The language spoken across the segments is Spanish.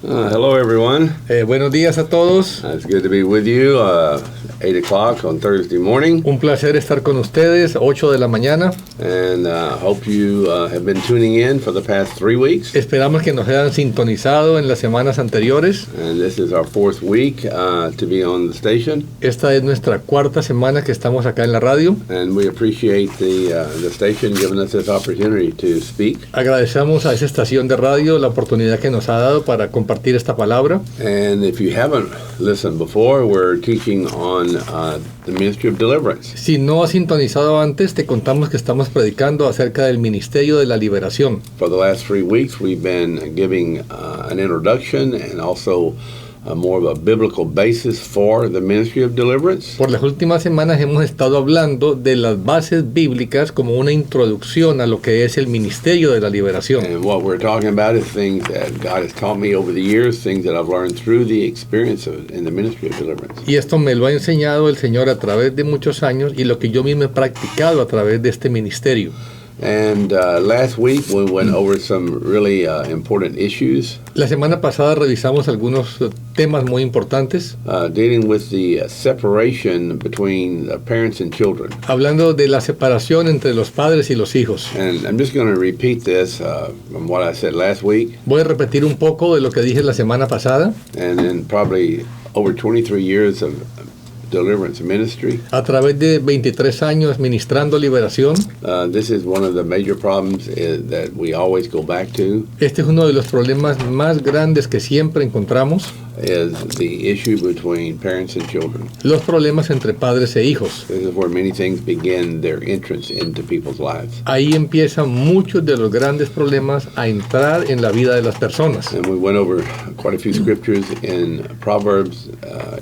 Hello, everyone. Buenos días a todos. It's good to be with you. 8 o'clock on Thursday morning. Un placer estar con ustedes, 8 de la mañana. And hope you have been tuning in for the past 3 weeks. Esperamos que nos hayan sintonizado en las semanas anteriores. And this is our 4th week to be on the station. Esta es nuestra cuarta semana que estamos acá en la radio. And we appreciate the station giving us this opportunity to speak. Agradecemos a esa estación de radio la oportunidad que nos ha dado para compartir esta palabra. And if you haven't listened before, we're teaching on the ministry of deliverance. Si no has sintonizado antes, te contamos que estamos predicando acerca del ministerio de la liberación. For the last 3 weeks, we've been giving an introduction and also more of a biblical basis for the ministry of deliverance. Por las últimas semanas hemos estado hablando de las bases bíblicas como una introducción a lo que es el ministerio de la liberación. And what we're talking about is things that God has taught me over the years, things that I've learned through the experience in the ministry of deliverance. Y esto me lo ha enseñado el Señor a través de muchos años y lo que yo mismo he practicado a través de este ministerio. And last week we went over some really important issues. La semana pasada revisamos algunos temas muy importantes. Dealing with the separation between parents and children. Hablando de la separación entre los padres y los hijos. And I'm just going to repeat this from what I said last week. Voy a repetir un poco de lo que dije la semana pasada. And in probably over 23 years of deliverance ministry. A través de 23 años ministrando liberación. This is one of the major problems that we always go back to. Este es uno de los problemas más grandes que siempre encontramos. Is the issue between parents and children. Los problemas entre padres e hijos. This is where many things begin their entrance into people's lives. Ahí empiezan muchos de los grandes problemas a entrar en la vida de las personas. And we went over quite a few scriptures in Proverbs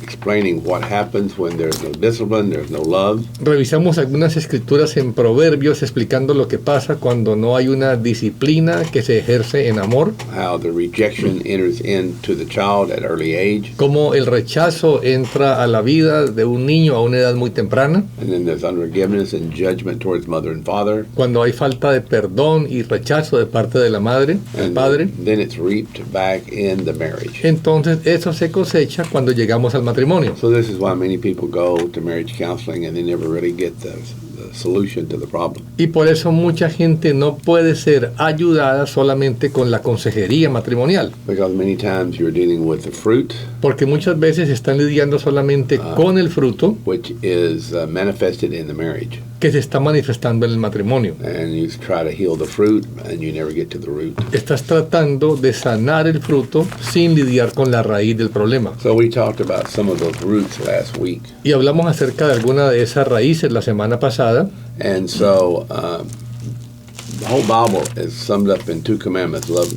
explaining what happens when there's no discipline, there's no love. Revisamos algunas escrituras en Proverbios explicando lo que pasa cuando no hay una disciplina que se ejerce en amor. How the rejection enters into the child at early age. Cómo el rechazo entra a la vida de un niño a una edad muy temprana. And then there's unforgiveness and judgment towards mother and father. Cuando hay falta de perdón y rechazo de parte de la madre, del padre. Then it's reaped back in the marriage. Entonces eso se cosecha cuando llegamos al matrimonio. So this is why many people go to marriage counseling and they never really get the solution to the problem. Y por eso mucha gente no puede ser ayudada solamente con la consejería matrimonial. Because many times you're dealing with the fruit. Porque muchas veces están lidiando solamente con el fruto. Which is manifested in the marriage. Que se está manifestando en el matrimonio. And you try to heal the fruit and you never get to the root. Estás tratando de sanar el fruto sin lidiar con la raíz del problema. So we talked about some of those roots last week. Y hablamos acerca de alguna de esas raíces la semana pasada. And so the whole Bible is summed up in 2 commandments. Love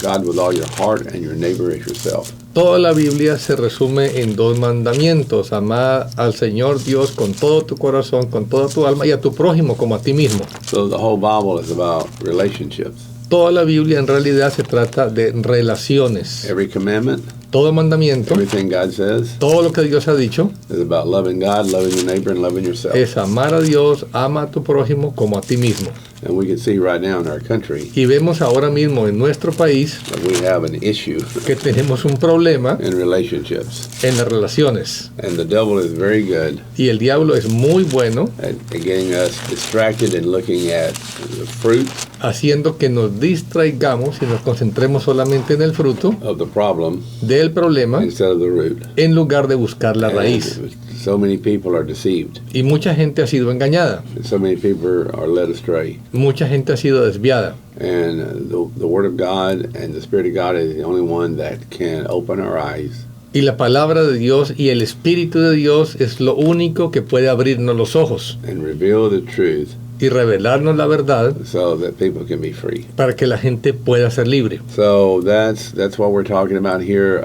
God with all your heart and your neighbor as yourself. Toda la Biblia se resume en 2 mandamientos. Amar al Señor Dios con todo tu corazón, con toda tu alma y a tu prójimo como a ti mismo. So the whole Bible is about relationships. Toda la Biblia en realidad se trata de relaciones. Every commandment, todo mandamiento, everything God says, todo lo que Dios ha dicho, is about loving God, loving your neighbor, and loving yourself. Es amar a Dios, ama a tu prójimo como a ti mismo. And we can see right now in our country, y vemos ahora mismo en nuestro país, that we have an issue que tenemos un problema in relationships. En las relaciones. And the devil is very good. Y el diablo es muy bueno at getting us distracted and looking at the fruit. Haciendo que nos distraigamos y nos concentremos solamente en el fruto of the problem, del problema instead of the root. En lugar de buscar la raíz. So many people are deceived. Y mucha gente ha sido engañada. So many people are led astray. Mucha gente ha sido desviada. And the Word of God and the Spirit of God is the only one that can open our eyes. Y la palabra de Dios y el Espíritu de Dios es lo único que puede abrirnos los ojos. And reveal the truth. Y revelarnos la verdad so that people can be free. Para que la gente pueda ser libre. So that's what we're talking about here.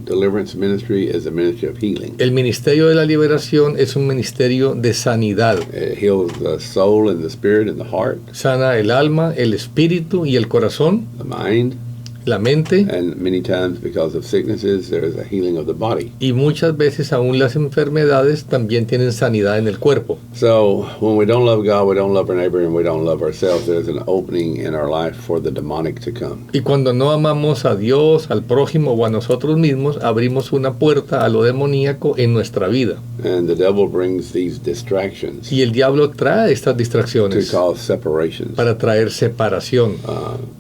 Deliverance ministry is a ministry of healing. El ministerio de la liberación es un ministerio de sanidad. It heals the soul and the spirit and the heart. Sana el alma, el espíritu y el corazón. The mind. la mente, and many times because of sicknesses, there is a healing of the body. y muchas veces aún las enfermedades también tienen sanidad en el cuerpo. So when we don't love God, we don't love our neighbor, and we don't love ourselves, there's an opening in our life for the demonic to come. Y cuando no amamos a Dios, al prójimo o a nosotros mismos, abrimos una puerta a lo demoníaco en nuestra vida. And the devil brings these distractions Y el diablo trae estas to distracciones cause separations para traer separación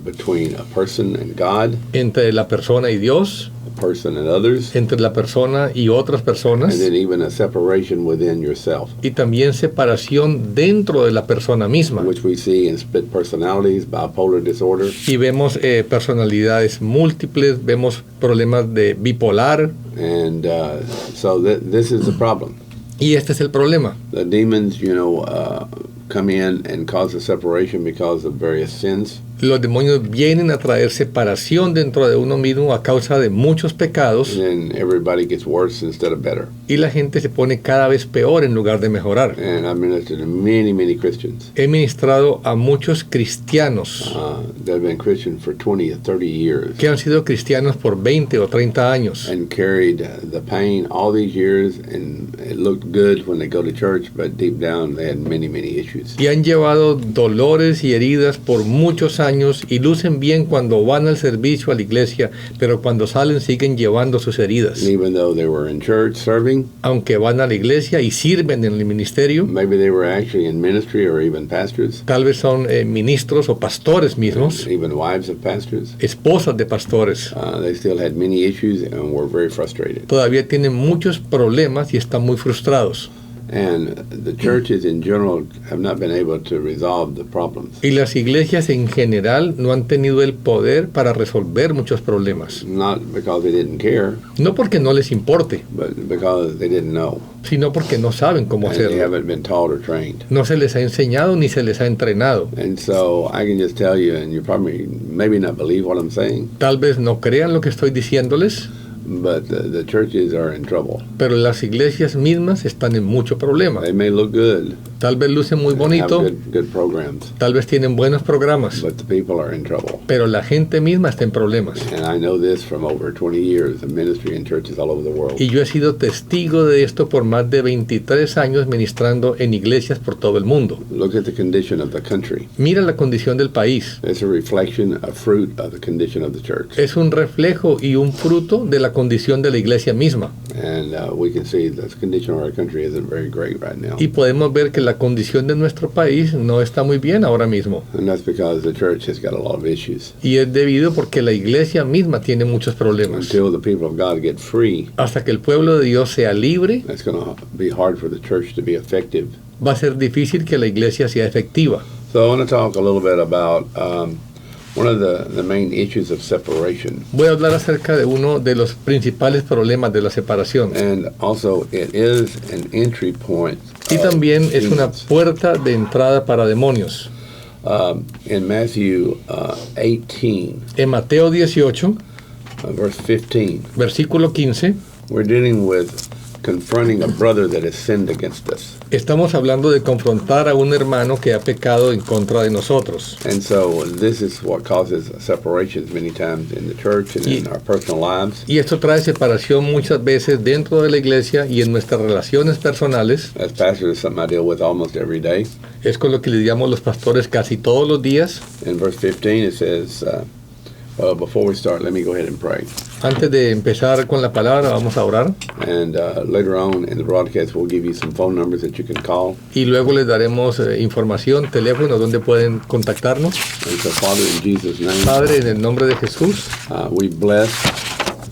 between a person and God, entre la persona y Dios, a person and others, entre la persona y otras and personas, then even a separation within yourself, y también separación dentro de la persona misma. which we see in split personalities, bipolar disorder, Y vemos personalidades múltiples, vemos problemas de bipolar, and so this is the problem. y este es el problema. The demons, come in and cause a separation because of various sins. Los demonios vienen a traer separación dentro de uno mismo a causa de muchos pecados, And then everybody gets worse instead of better. y la gente se pone cada vez peor en lugar de mejorar. And I've ministered to many Christians He ministrado a muchos cristianos that have been Christian for 20 or 30 years que han sido cristianos por 20 o 30 años and carried the pain all these years, and it looked good when they go to church, but deep down they had many issues. y han llevado dolores y heridas por muchos años y lucen bien cuando van al servicio a la iglesia, pero cuando salen siguen llevando sus heridas. And even though they were in church serving, Aunque van a la iglesia y sirven en el ministerio, maybe they were actually in ministry or even pastors, tal vez son ministros o pastores mismos, even wives of pastors, esposas de pastores, they still had many issues and were very frustrated. todavía tienen muchos problemas y están muy frustrados. And the churches in general have not been able to resolve the problems. Y las iglesias en general no han tenido el poder para resolver muchos problemas. Not because they didn't care, No porque no les importe, but because they didn't know. sino porque no saben cómo And they hacerlo. haven't been taught or trained. No se les ha enseñado ni se les ha entrenado. And so I can just tell you, and you probably maybe not believe what I'm saying, Tal vez no crean lo que estoy diciéndoles, but the churches are in trouble. pero las iglesias mismas están en mucho problema. They may look good, Tal vez lucen muy have bonito, good programs, tal vez tienen buenos programas, but the people are in trouble. pero la gente misma está en problemas. And I know this from over 20 years of ministry in churches all over the world. Y yo he sido testigo de esto por más de 23 años ministrando en iglesias por todo el mundo. Look at the condition of the country. Mira la condición del país. It's a reflection, a fruit of the condition of the church. Es un reflejo y un fruto de la condición de la iglesia misma. And we can see the condition of our country isn't very great right now. Y podemos ver que la condición de nuestro país no está muy bien ahora mismo. And that's because the church has got a lot of issues. Y es debido porque la iglesia misma tiene muchos problemas. Until the people of God get free, Hasta que el pueblo de Dios sea libre, it's going to be hard for the church to be effective. va a ser difícil que la iglesia sea efectiva. So I want to talk a little bit about one of the main issues of separation. Voy a hablar acerca de uno de los principales problemas de la separación. And also, it is an entry point. Y también es una demons. puerta de entrada para demonios. In Matthew 18, En Mateo 18, verse 15, versículo 15, we're dealing with confronting a brother that has sinned against us. estamos hablando de confrontar a un hermano que ha pecado en contra de nosotros. And so this is what causes separations many times in the church and in our personal lives. Y esto trae separación muchas veces dentro de la iglesia y en nuestras relaciones personales. As pastors, it's something I deal with almost every day. Es con lo que lidiamos los pastores casi todos los días. In verse 15, it says, before we start, let me go ahead and pray. Antes de empezar con la palabra, vamos a orar. And later on in the broadcast, we'll give you some phone numbers that you can call. Y luego les daremos información, teléfono, donde pueden contactarnos. And so, Father, in Jesus' name, Padre, en el nombre de Jesús, we bless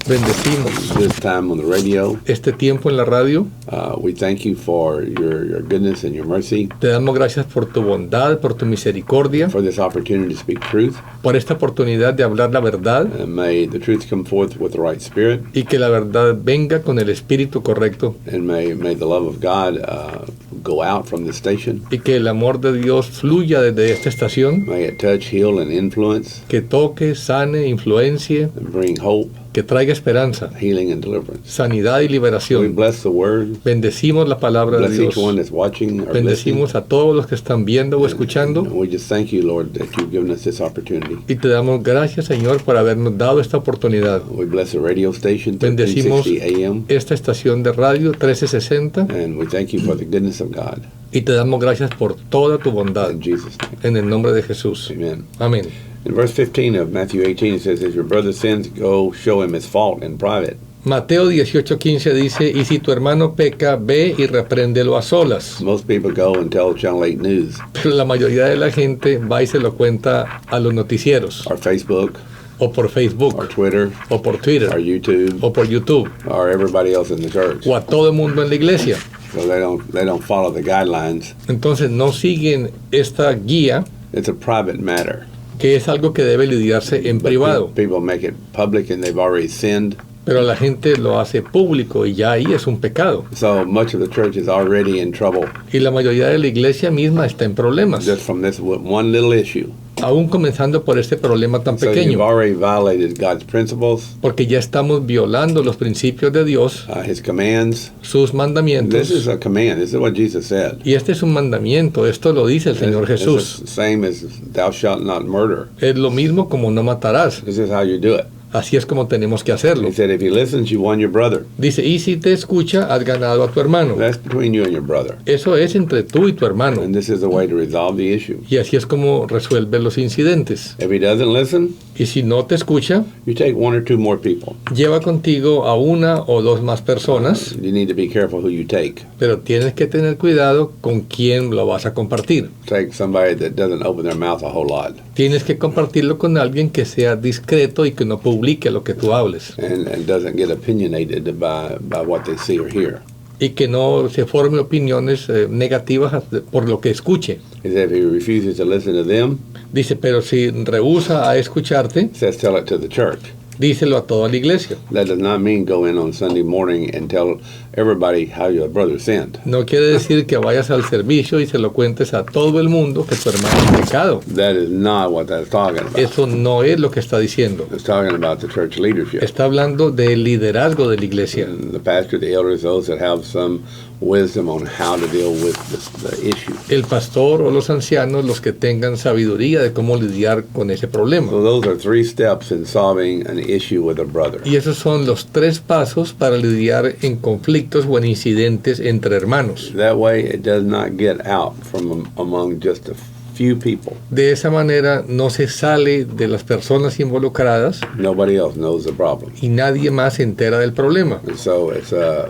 bendecimos this time on the radio. este tiempo en la radio. We thank you for your goodness and your mercy, Te damos gracias por tu bondad, por tu misericordia, for this opportunity to speak truth. por esta oportunidad de hablar la verdad And may the truth come forth with the right spirit. y que la verdad venga con el espíritu correcto And may the love of God go out from the station. y que el amor de Dios fluya desde esta estación, May it touch, heal, and influence, que toque, sane, influencie and bring hope que traiga esperanza, healing, and deliverance. sanidad y We liberación. bless the word. Bendecimos la palabra de Bless Dios. each one that's watching or listening. Bendecimos a todos los que están viendo o And escuchando. we just thank you, Lord, that you've given us this opportunity. Y te damos gracias, Señor, por habernos dado esta oportunidad. We bless the radio station, Bendecimos 1360 AM. esta estación de radio 1360 And we thank you for the goodness of God. y te damos gracias por toda tu bondad. In Jesus' name. En el nombre de Jesús. Amen. Amén. In verse 15 of Matthew 18, it says, if your brother sins, go show him his fault in private. Mateo 18:15 dice, y si tu hermano peca, ve y repréndelo a solas. Most people go and tell Channel 8 News Pero la mayoría de la gente va y se lo cuenta a los noticieros, or Facebook o por or Facebook, Twitter o por or Twitter, YouTube o por YouTube, or everybody else in the church. o a todo el mundo en la iglesia. So they don't follow the guidelines. Entonces no siguen esta guía, It's a private matter. que es algo que debe lidiarse en privado. People make it public and they've already sinned. Pero la gente lo hace público y ya ahí es un pecado. So much of the church is already in trouble Y la mayoría de la iglesia misma está en problemas, just from this one little issue. aún comenzando por este problema tan So you've pequeño, already violated God's principles, porque ya estamos violando los principios de Dios, His commands. sus This mandamientos. is a command. This is what Jesus said. Y este es un mandamiento, esto lo dice el Señor It's Jesús. the same as thou shalt not murder. Es lo mismo como no matarás. This is how you do it. Así es como tenemos que hacerlo. He said, if he listens, you won your brother. Dice, y si te escucha, has ganado a tu hermano. That's between you and your brother. Eso es entre tú y tu hermano. And this is the way to resolve the issue. Y así es como resuelve los incidentes. If he doesn't listen, Y si no te escucha, you take one or two more people. lleva contigo a una o dos más personas, You need to be careful who you take. pero tienes que tener cuidado con quién lo vas a compartir. Take somebody that doesn't open their mouth a whole lot Tienes que compartirlo con alguien que sea discreto y que no publique lo que tú hables. and doesn't get opinionated by what they see or hear. Y que no se forme opiniones negativas por lo que escuche. He said, if he refuses to listen to them, Dice, pero si rehúsa a escucharte, he says, tell it to the church. díselo a toda la iglesia. That does not mean go in on Sunday morning and tell everybody how your brother sinned. No quiere decir que vayas al servicio y se lo cuentes a todo el mundo que tu hermano ha pecado. That is not what that's talking about. Eso no es lo que está diciendo. It's talking about the church leadership. Está hablando del liderazgo de la iglesia. The pastor, the elders, those that have some wisdom on how to deal with the issue. El pastor o los ancianos, los que tengan sabiduría de cómo lidiar con ese problema. So those are 3 steps in solving an issue with a brother. Y esos son los 3 pasos para lidiar en conflictos o en incidentes entre hermanos. That way it does not get out from among just a few people. De esa manera no se sale de las personas involucradas Nobody else knows the problem. y nadie más se entera del problema. And so it's a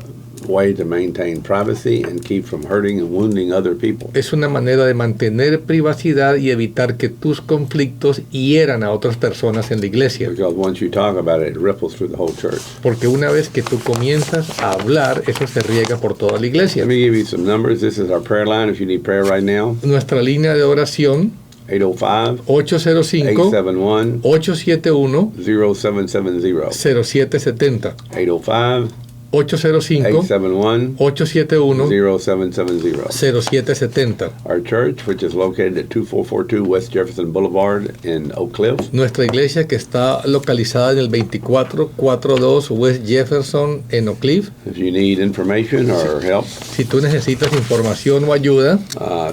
way to maintain privacy and keep from hurting and wounding other people. Es una manera de mantener privacidad y evitar que tus conflictos hieran a otras personas en la iglesia. Because once you talk about it, it ripples through the whole church. Porque una vez que tú comienzas a hablar, eso se riega por toda la iglesia. Let me give you some numbers. This is our prayer line if you need prayer right now. Nuestra línea de oración 805 805 871 871 0770. 0770 805 805 871 871 0770. 0770. Our church, which is located at 2442 West Jefferson Boulevard in Oak Cliff, Nuestra iglesia que está localizada en el 2442 West Jefferson en Oak Cliff. if you need information or help, Si tú necesitas información o ayuda,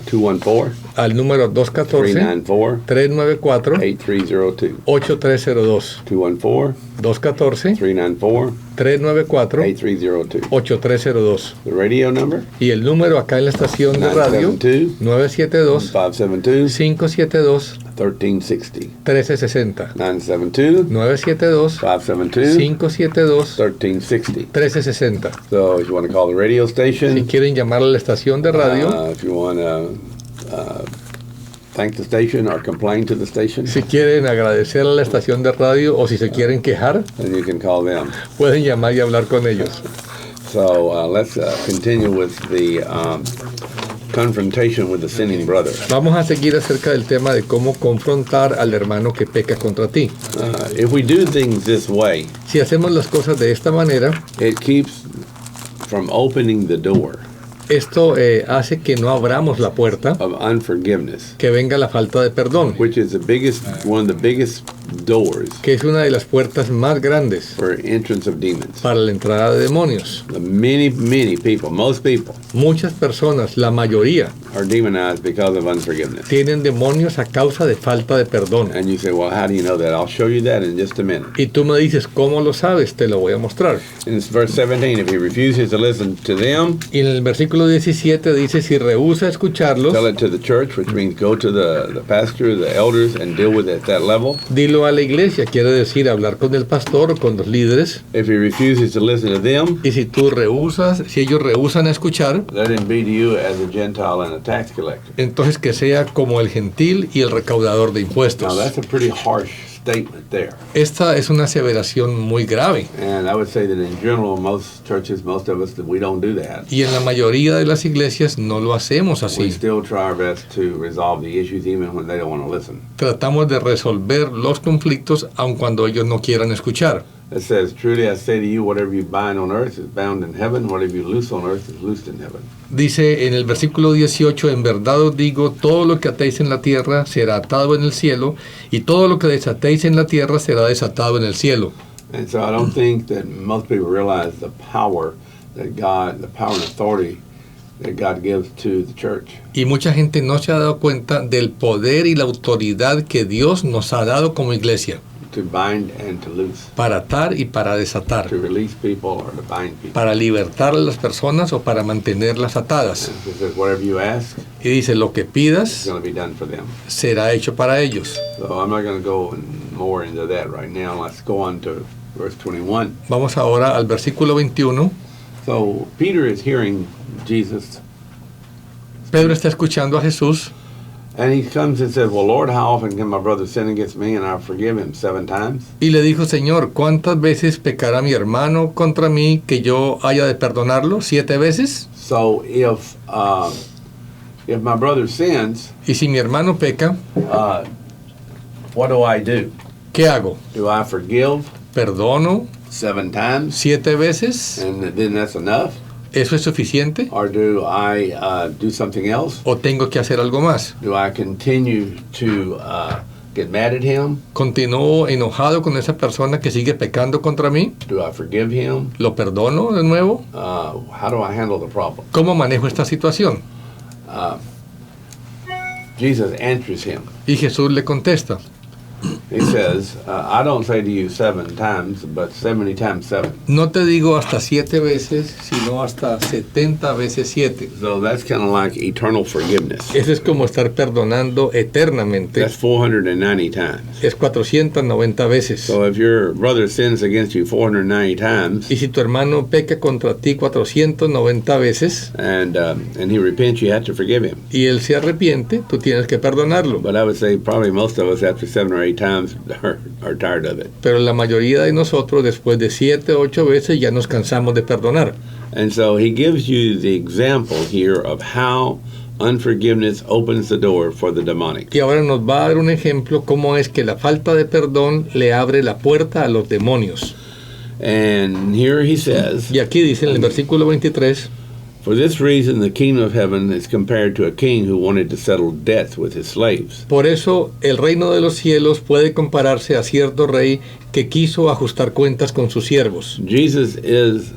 214 al número 214 394 394 8302. 8302. 214 214 394 394 8302. 8302. The radio number Y el número acá en la estación de radio 972 972 572 572 1360. 1360. 972 972 572 572 1360. 1360. So if you want to call the radio Si station, quieren llamar a la estación de radio, if you want to thank the station or complain to the station, si quieren agradecer a la estación de radio o si se quieren quejar, then you can call them. pueden llamar y hablar con ellos. So let's continue with the confrontation with the sinning brother. Vamos a seguir acerca del tema de cómo confrontar al hermano que peca contra ti. If we do things this way, Si hacemos las cosas de esta manera, it keeps from opening the door Esto hace que no abramos la puerta, of unforgiveness, que venga la falta de perdón, which is one of the biggest doors que es una de las puertas más grandes for entrance of demons. para la entrada de demonios. Many people, most people, Muchas personas, la mayoría, are demonized because of unforgiveness. tienen demonios a causa de falta de perdón. And you say, well, how do you know that? I'll show you that in just a minute. Y tú me dices, ¿cómo lo sabes? Te lo voy a mostrar. In verse 17, if he refuses to listen to them, Y en el versículo 17 dice, si rehúsa escucharlos, tell it to the church, which means go to the pastor, the elders, and deal with it at that level. dilo a la iglesia, quiere decir hablar con el pastor o con los líderes. If he refuses to listen to them, Y si tú rehusas, si ellos rehusan a escuchar, let him be to you as a Gentile and a tax collector. entonces que sea como el gentil y el recaudador de Now, impuestos. that's a pretty harsh statement there. Esta es una aseveración muy grave. And I would say that in general, most churches, most of us, that we don't do that. Y en la mayoría de las iglesias no lo hacemos We así. still try our best to resolve the issues even when they don't want to listen. Tratamos de resolver los conflictos aun cuando ellos no quieran escuchar. It says, truly I say to you, whatever you bind on earth is bound in heaven, whatever you loose on earth is loosed in heaven. Dice en el versículo 18, en verdad os digo, todo lo que atéis en la tierra será atado en el cielo, y todo lo que desatéis en la tierra será desatado en el cielo. And so I don't think that most people realize the power that God, the power and authority that God gives to the church. Y mucha gente no se ha dado cuenta del poder y la autoridad que Dios nos ha dado como iglesia, To bind and to loose, para atar y para desatar, to release people or to bind people. para libertar a las personas o para mantenerlas atadas. It says, whatever you ask Y dice, lo que is pidas going to be done for them. será hecho para ellos. So I'm not going to go more into that right now. Let's go on to verse 21. Vamos ahora al versículo 21. So Peter is hearing Jesus, Pedro está escuchando a Jesús and he comes and says, well, Lord, how often can my brother sin against me and I forgive him? 7 times? y le dijo, Señor, ¿cuántas veces pecará mi hermano contra mí que yo haya de perdonarlo? ¿7 veces? So if my brother sins, Y si mi hermano peca, what do I do? ¿qué hago? Do I forgive ¿Perdono 7 times 7 veces? and then that's enough? ¿Eso es suficiente? Or do I do something else? ¿O tengo que hacer algo más? Do I continue to get mad at him? ¿Continúo enojado con esa persona que sigue pecando contra mí? Do I forgive him? ¿Lo perdono de nuevo? How do I handle the problem? ¿Cómo manejo esta situación? Jesus answers him. Y Jesús le contesta, He says, I don't say to you 7 times, but 70 times 7. no te digo hasta 7 veces, sino hasta 70 veces 7. So that's kind of like eternal forgiveness. Eso es como estar perdonando eternamente. That's 490 times. Es 490 veces. So if your brother sins against you 490 times, Y si tu hermano peca contra ti 490 veces and he repents, you have to forgive him. y él se arrepiente, tú tienes que perdonarlo. But I would say probably most of us after 7 or 8 times are tired of it. Pero la mayoría de nosotros después de 7 o 8 veces ya nos cansamos de perdonar. And so he gives you the example here of how unforgiveness opens the door for the demonic. Y ahora nos va a dar un ejemplo cómo es que la falta de perdón le abre la puerta a los demonios. And here he says, Y aquí dice en el versículo 23, for this reason the kingdom of heaven is compared to a king who wanted to settle debts with his slaves. por eso el reino de los cielos puede compararse a cierto rey que quiso ajustar cuentas con sus siervos. Jesus is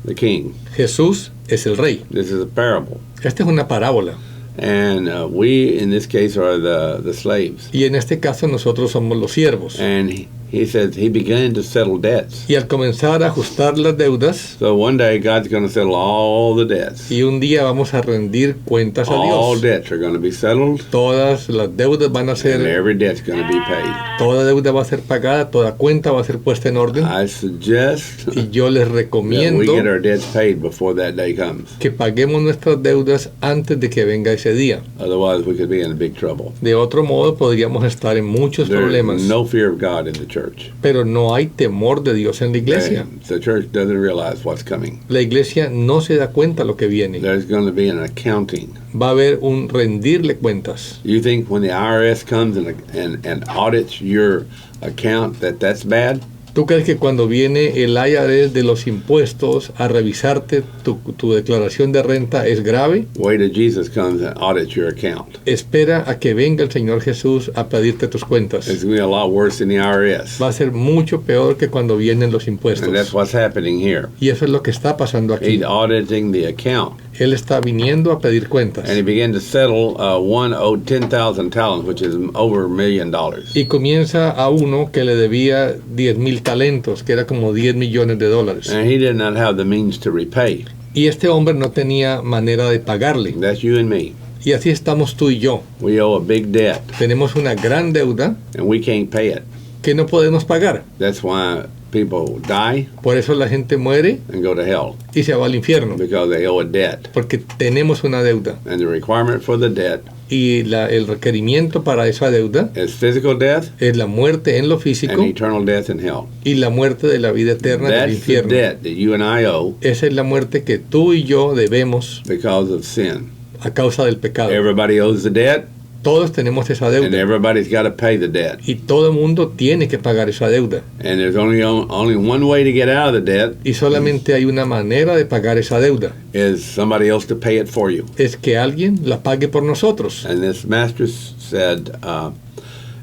the king. Jesús es el rey. This is a parable. Esta es una parábola. And we, in this case, are the slaves. Y en este caso nosotros somos los siervos. And he says he began to settle debts. Y al comenzar a ajustar las deudas, So one day God's going to settle all the debts. y un día vamos a rendir cuentas a All Dios. debts are going to be settled, Todas las deudas van a and ser, every debt's going to be paid. toda deuda va a ser pagada, toda cuenta va a ser puesta en orden. I suggest Y yo les that we recomiendo get our debts paid before that day comes. que paguemos nuestras deudas antes de que venga ese día. Otherwise, we could be in big trouble. De otro modo, podríamos estar en muchos problemas. There's no fear of God in the church. Pero no hay temor de Dios en la iglesia. The church doesn't realize what's coming. La iglesia no se da cuenta lo que viene. There's going to be an accounting. Va a haber un rendirle cuentas. You think when the IRS comes and audits your account that's bad? ¿Tú crees que cuando viene el IRS de los impuestos a revisarte tu declaración de renta es grave? Wait till Jesus comes and audits your account. Espera a que venga el Señor Jesús a pedirte tus cuentas. It's going to be a lot worse than the IRS. Va a ser mucho peor que cuando vienen los And that's impuestos. what's happening here. Y eso es lo que está pasando aquí. He's auditing the account. Él está viniendo a pedir cuentas. And he began to settle one owed 10,000 talents, which is over $1 million. Y comienza a uno que le debía 10,000 talentos, que era como 10 millones de dólares. And he did not have the means to repay. Y este hombre no tenía manera de pagarle. That's you and me. Y así estamos tú y yo. We owe a big debt, Tenemos una gran deuda and we can't pay it. que no podemos pagar. That's why people die Por eso la gente muere and go to hell, y se va al infierno, because they owe a debt. porque tenemos una deuda. And the requirement for the debt Y el requerimiento para esa deuda is physical death es la muerte en lo físico and eternal death in hell. y la muerte de la vida eterna del That's the infierno. debt that you and I owe Esa es la muerte que tú y yo debemos because of sin. a causa del pecado. Everybody owes the debt, Todos tenemos esa and deuda everybody's got to pay the debt. y todo el mundo tiene que pagar esa deuda. And there's only one way to get out of the debt Y solamente hay una manera de pagar esa deuda. is somebody else to pay it for you. Es que alguien la pague por nosotros. And this master said,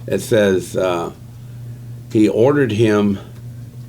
it says, he ordered him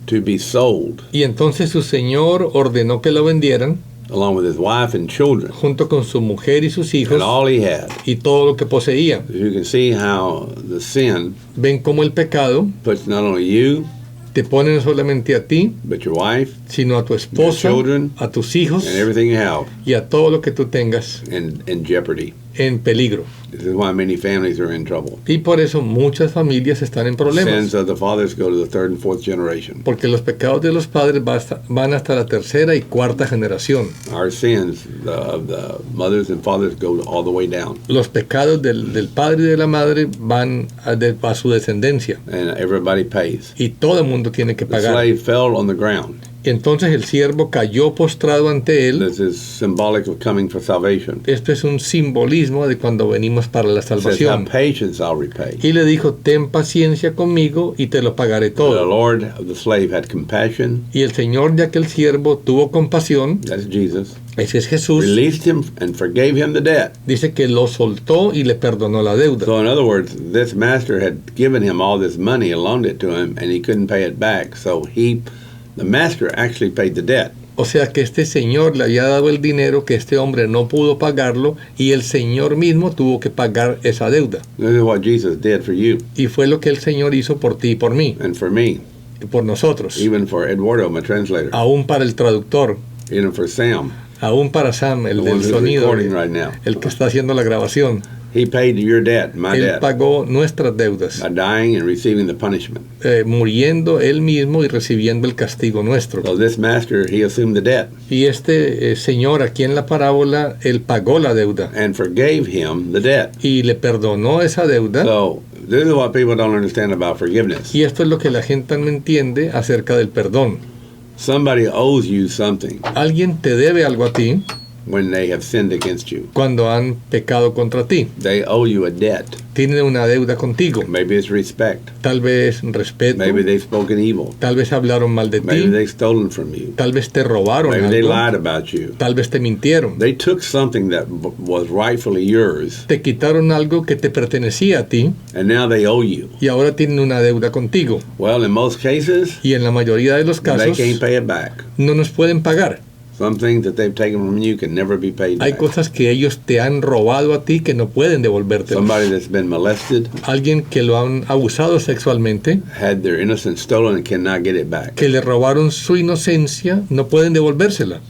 to be sold Y entonces su señor ordenó que lo vendieran along with his wife and children junto con su mujer y sus hijos and all he had. y todo lo que poseía. You can see how the sin Ven cómo el pecado puts not only you, te pone no solamente a ti, but your wife sino a tu esposa, Your children, a tus hijos and everything you have y a todo lo que tú tengas in jeopardy. en peligro. This is why many families are in trouble. Y por eso muchas familias están en Sins problemas. of the fathers go to the third and fourth generation. Porque los pecados de los padres van hasta la tercera y cuarta generación. Our sins of the mothers and fathers go all the way down. Los pecados del padre y de la madre van a su descendencia. And everybody pays. Y todo el mundo tiene que The pagar. slave fell on the ground. Y entonces el siervo cayó postrado ante él. This is symbolic of coming for salvation. Esto es un simbolismo de cuando venimos para la It says, have salvación. patience, I'll repay. Y le dijo, ten paciencia conmigo y te lo pagaré The todo. Lord of the slave had compassion. Y el Señor de aquel siervo tuvo compasión. That's Jesus. Ese es Jesús. Released him and forgave him the debt. Dice que lo soltó y le perdonó la deuda. So in other words, this master had given him all this money and loaned it to him, and he couldn't pay it back. So the master actually paid the debt. O sea que este señor le había dado el dinero que este hombre no pudo pagarlo y el Señor mismo tuvo que pagar esa deuda. This is what Jesus did for you Y fue lo que el Señor hizo por ti y por mí, and for me, y por nosotros. even for Eduardo, my translator, Aún para el traductor, even for Sam, aún para Sam, el the del one who's sonido, recording right now. el que está haciendo la grabación. He paid your debt, my Él debt, pagó nuestras deudas, by dying and receiving the punishment. muriendo él mismo y recibiendo el castigo nuestro. So this master, he assumed the debt Y este señor aquí en la parábola, él pagó la deuda and forgave him the debt. y le perdonó esa deuda. So this is what people don't understand about forgiveness. Y esto es lo que la gente no entiende acerca del perdón. Somebody owes you something Alguien te debe algo a ti when they have sinned against you. cuando han pecado contra ti. They owe you a debt. Tienen una deuda contigo. Maybe it's respect. Tal vez respeto, Maybe they've spoken evil. tal vez hablaron mal de Maybe ti, they've stolen from you. tal vez te robaron Maybe they algo, lied about you. tal vez te mintieron. They took something that was rightfully yours, Te quitaron algo que te pertenecía a ti and now they owe you. y ahora tienen una deuda contigo. Well, in most cases, Y en la mayoría de los they casos can't pay it back. no nos pueden pagar. Some things that they've taken from you can never be paid Hay back. cosas que ellos te han robado a ti que no pueden devolverte. Somebody that's been molested, Alguien que lo han abusado sexualmente, had their innocence stolen, and cannot get it back. que le robaron su inocencia, no pueden devolvérsela.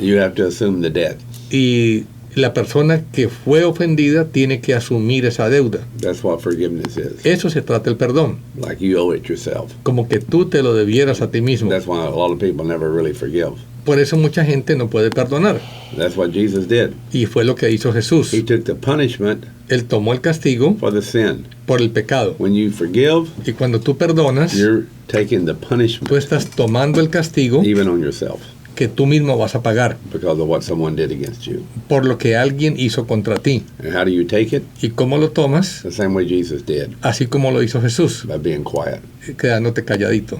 You have to assume the debt. Y la persona que fue ofendida tiene que asumir esa deuda. That's what forgiveness is. Eso se trata el perdón, Like you owe it yourself. como que tú te lo debieras a ti mismo. That's why a lot of people never really forgive. Por eso mucha gente no puede perdonar. That's what Jesus did. Y fue lo que hizo Jesús. He took the punishment Él tomó el castigo for the sin. por el pecado. When you forgive, Y cuando tú perdonas, you're taking the punishment tú estás tomando el castigo even on yourself que tú mismo vas a pagar because of what someone did against you. por lo que alguien hizo contra ti. And how do you take it? ¿Y cómo lo tomas? The same way Jesus did, Así como lo hizo Jesús, by being quiet. quedándote calladito.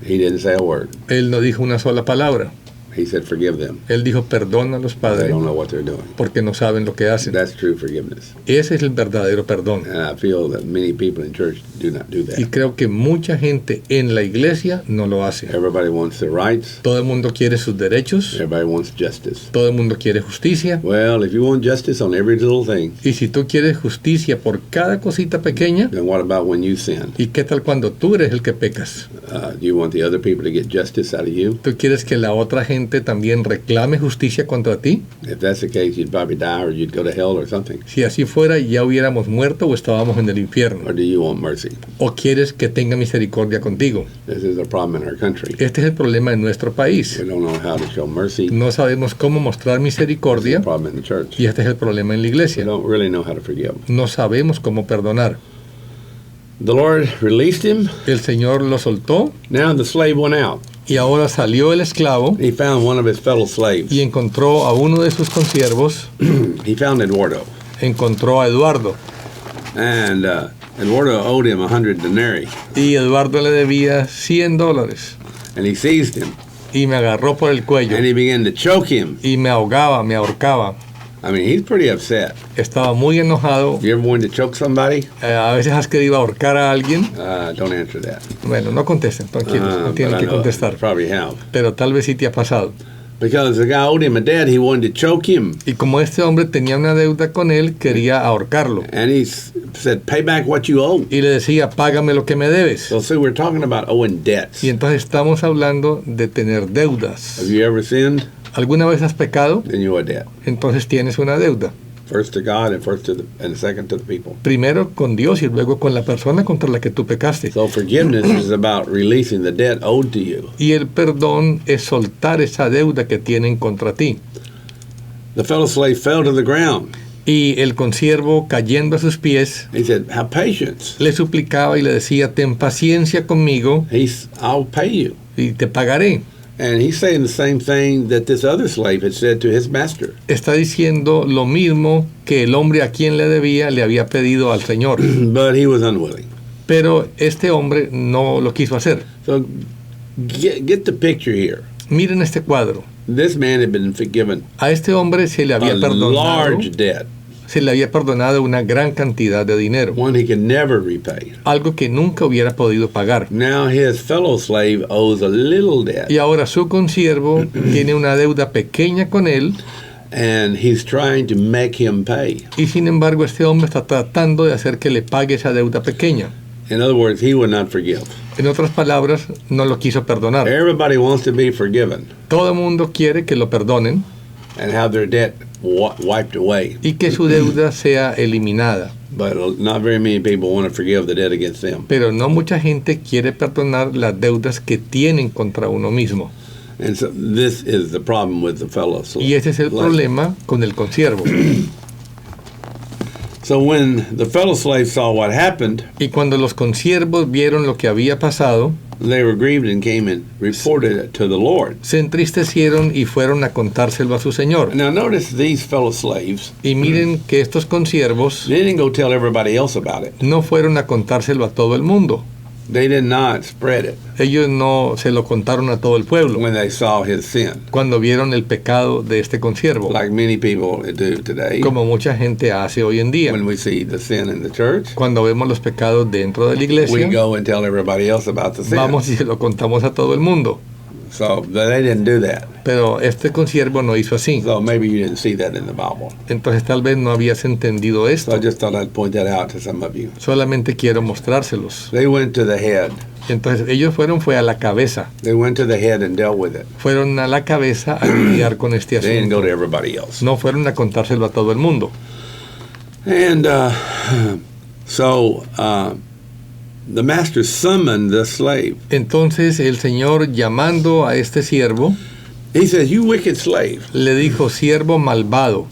He didn't say a word. Él no dijo una sola palabra. He said, forgive them. Él dijo, perdónalos, They Padre, don't know what they're doing. porque no saben lo que hacen. That's true forgiveness. Ese es el verdadero perdón. And I feel that many people in church do not do Y that. creo que mucha gente en la iglesia no lo hace. Everybody wants their rights. Todo el mundo quiere sus derechos, Everybody wants justice. todo el mundo quiere justicia. Well, if you want justice on every little thing, Y si tú quieres justicia por cada cosita pequeña, then what about when you sin? ¿y qué tal cuando tú eres el que pecas? Do you want the other people to get justice out of you? ¿Tú quieres que la otra gente también reclame justicia contra ti? If that's the case, you'd probably die or you'd go to hell or something. Si así fuera, ya hubiéramos muerto o estábamos en el infierno. Or do you want mercy? ¿O quieres que tenga misericordia contigo? This is a problem in our country. Este es el problema en nuestro país. We don't know how to show mercy. No sabemos cómo mostrar It's a misericordia problem in the church. y este es el problema en la We iglesia. don't really know how to forgive. No sabemos cómo perdonar. The Lord released him. El Señor lo soltó Now the slave went out. y ahora salió el esclavo He found one of his fellow slaves. y encontró a uno de sus consiervos, He found Eduardo. encontró a Eduardo. And Eduardo owed him 100 denarii. Y Eduardo le debía $100 And he seized him. y me agarró por el cuello And he began to choke him. y me ahogaba, me ahorcaba. I mean, he's pretty upset. Estaba muy enojado. You ever wanted to choke somebody? A veces has querido ahorcar a alguien. Don't answer that. Bueno, no contesten, tranquilos, no But tienen I que know contestar. you probably have. Pero tal vez sí te ha pasado. Because the guy owed him a debt, he wanted to choke him. Y como este hombre tenía una deuda con él, quería ahorcarlo. And he said, pay back what you owe. Y le decía, págame lo que me debes. So see, we're talking about owing debts. Y entonces estamos hablando de tener deudas. Have you ever sinned? ¿Alguna vez has pecado? Then you owe a debt. Entonces tienes una deuda. First to God and and second to the people. Primero con Dios y luego con la persona contra la que tú pecaste. So forgiveness is about releasing the debt owed to you. Y el perdón es soltar esa deuda que tienen contra ti. The fellow slave fell to the ground. Y el consiervo, cayendo a sus pies, He said, have patience. le suplicaba y le decía, ten paciencia conmigo I'll pay you. y te pagaré. And he's saying the same thing that this other slave had said to his master. Está diciendo lo mismo que el hombre a quien le debía le había pedido al Señor. But he was unwilling. Pero este hombre no lo quiso hacer. So get the picture here. Miren este cuadro. This man had been forgiven A este hombre se le había a perdonado, large debt, una gran cantidad de dinero, one he could never repay. algo que nunca hubiera podido pagar. Now his fellow slave owes a little debt, Y ahora su consiervo tiene una deuda pequeña con él, and he's trying to make him pay. y sin embargo este hombre está tratando de hacer que le pague esa deuda pequeña. In other words, he would not forgive. En otras palabras, no lo quiso perdonar. Everybody wants to be forgiven Todo el mundo quiere que lo perdonen and have their debt wiped away. y que su deuda sea eliminada. But not very many people want to forgive the debt against them. Pero no mucha gente quiere perdonar las deudas que tienen contra uno mismo. And so this is the problem with the fellow slave. Y ese es el problema con el consiervo. So when the fellow slaves saw what happened, Y cuando los consiervos vieron lo que había pasado, they were grieved and came and reported it to the Lord. se entristecieron y fueron a contárselo a su señor. Now notice these fellow slaves, Y miren que estos consiervos they didn't go tell everybody else about it. no fueron a contárselo a todo el mundo. They did not spread it Ellos no se lo contaron a todo el pueblo when they saw his sin, cuando vieron el pecado de este consiervo, like many people do today. como mucha gente hace hoy en día. When we see the sin in the church, Cuando vemos los pecados dentro de la we iglesia, go and tell everybody else about the sin. vamos y se lo contamos a todo el mundo. So they didn't do that. Pero este consiervo no hizo así. So maybe you didn't see that in the Bible. Entonces tal vez no habías entendido So I esto. just thought I'd point that out to some of you. Solamente quiero mostrárselos. They went to the head. Entonces ellos fue a la cabeza. They went to the head and dealt with it. Fueron a la cabeza a lidiar con este They didn't go asunto. to everybody else. No fueron a contárselo a todo el mundo. And so the master summoned the slave. Entonces el Señor, llamando a este siervo, He says, "You wicked slave." le dijo, siervo malvado.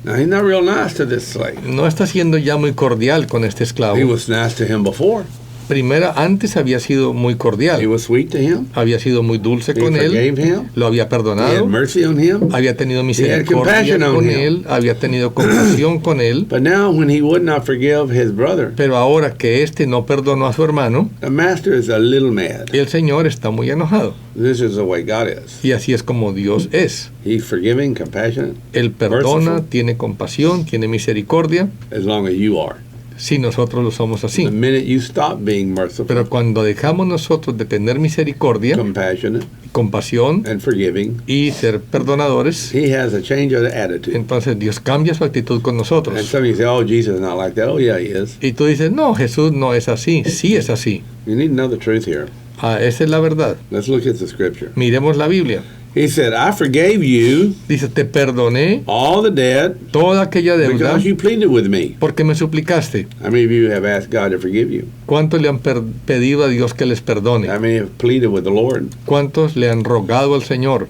Now he's not real nice to this slave. No está siendo ya muy cordial con este esclavo. He was nice to him before. Primera, antes había sido muy He cordial, was sweet to him. había sido muy dulce He con él, forgave him. lo había He had perdonado, mercy on him. había tenido compassion misericordia on con him. él, había tenido compasión con él, But now, when he would not forgive his brother, pero ahora que éste no perdonó a su hermano, the master is a little mad. el Señor está muy enojado. This is the way God is. Y así es como Dios es. He's forgiving, compassionate, Él perdona, merciful, tiene compasión, tiene misericordia, as long as you are. si nosotros lo somos así. The minute you stop being merciful, Pero cuando dejamos nosotros de tener misericordia, compassionate, compasión and forgiving, y ser perdonadores, he has a change of attitude. entonces Dios cambia su actitud con And nosotros. some of you say, oh, Jesus is not like that. Oh, yeah, he is. Y tú dices, no, Jesús no es así. Sí es así. You need to know the truth here. Esa es la verdad. Let's look at the scripture. Miremos la Biblia. He said, I forgave you Dice, te perdoné all the debt toda aquella deuda because you pleaded with me. porque me suplicaste. How many of you have asked God to forgive you? ¿Cuántos le han pedido a Dios que les perdone? How many have pleaded with the Lord? ¿Cuántos le han rogado al Señor?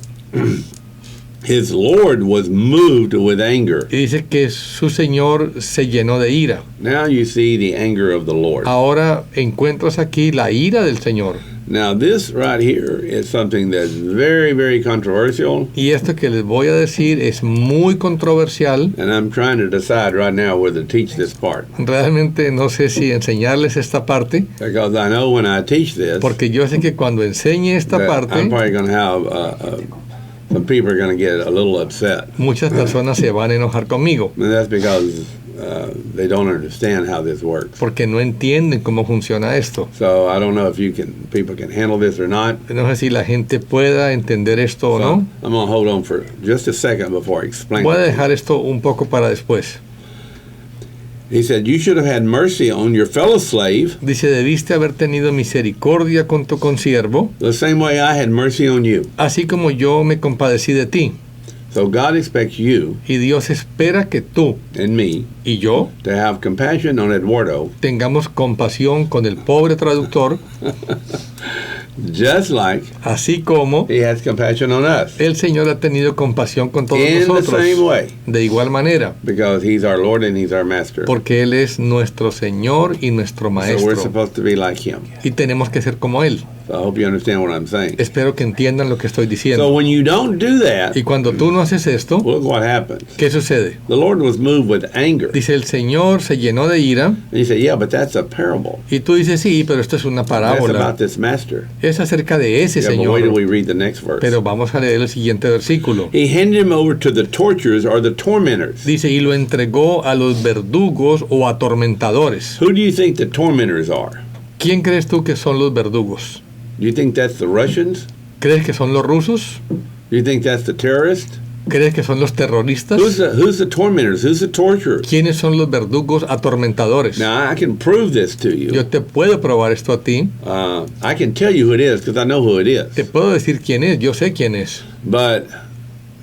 His Lord was moved with anger. Y dice que su Señor se llenó de ira. Now you see the anger of the Lord. Ahora encuentras aquí la ira del Señor. Now this right here is something that's very, very controversial, Y esto que les voy a decir es muy controversial. and I'm trying to decide right now whether to teach this part. Realmente no sé si enseñarles esta parte, Because I know when I teach this, porque yo sé que cuando enseñe esta that parte, I'm probably going to have some people are going to get a little upset. muchas personas se van a enojar conmigo, And that's because they don't understand how this works. porque no entienden cómo funciona esto. So I don't know if people can handle this or not. No sé si la gente pueda entender esto o So no. I'm going to hold on for just a second before I explain Voy a it. dejar esto un poco para después. He said, you should have had mercy on your fellow slave Dice, debiste haber tenido misericordia con tu consiervo, the same way I had mercy on you. así como yo me compadecí de ti. So God expects you Y Dios espera que tú and me y yo to have compassion on Eduardo, tengamos compasión con el pobre traductor, just like así como he has compassion on us. el Señor ha tenido compasión con todos In the nosotros. same way, De igual manera, because he's our Lord and he's our master. porque Él es nuestro Señor y nuestro So we're Maestro. supposed to be like him. Y tenemos que ser como Él. So I hope you understand what I'm saying. Espero que entiendan lo que estoy So diciendo. when you don't do that, Y cuando tú no haces esto, look what happens. ¿qué sucede? The Lord was moved with anger. Dice, el Señor se llenó de ira. And he said, yeah, but that's a parable. Y tú dices, sí, pero esto es una That's parábola. about this master. Es acerca de ese Yeah, but wait till Señor. we read the next verse. Pero vamos a leer el siguiente versículo. He handed him over to the torturers or the tormentors. Dice, y lo entregó a los verdugos o atormentadores. Who do you think the tormentors are? ¿Quién crees tú que son los verdugos? Do you think that's the Russians? ¿Crees que son los rusos? Do you think that's the terrorists? ¿Crees que son los terroristas? Who's the tormentors? Who's the torturers? ¿Quiénes son los verdugos atormentadores? Now, I can prove this to you. Yo te puedo probar esto a ti. I can tell you who it is because I know who it Te is. puedo decir quién es. Yo sé quién es. But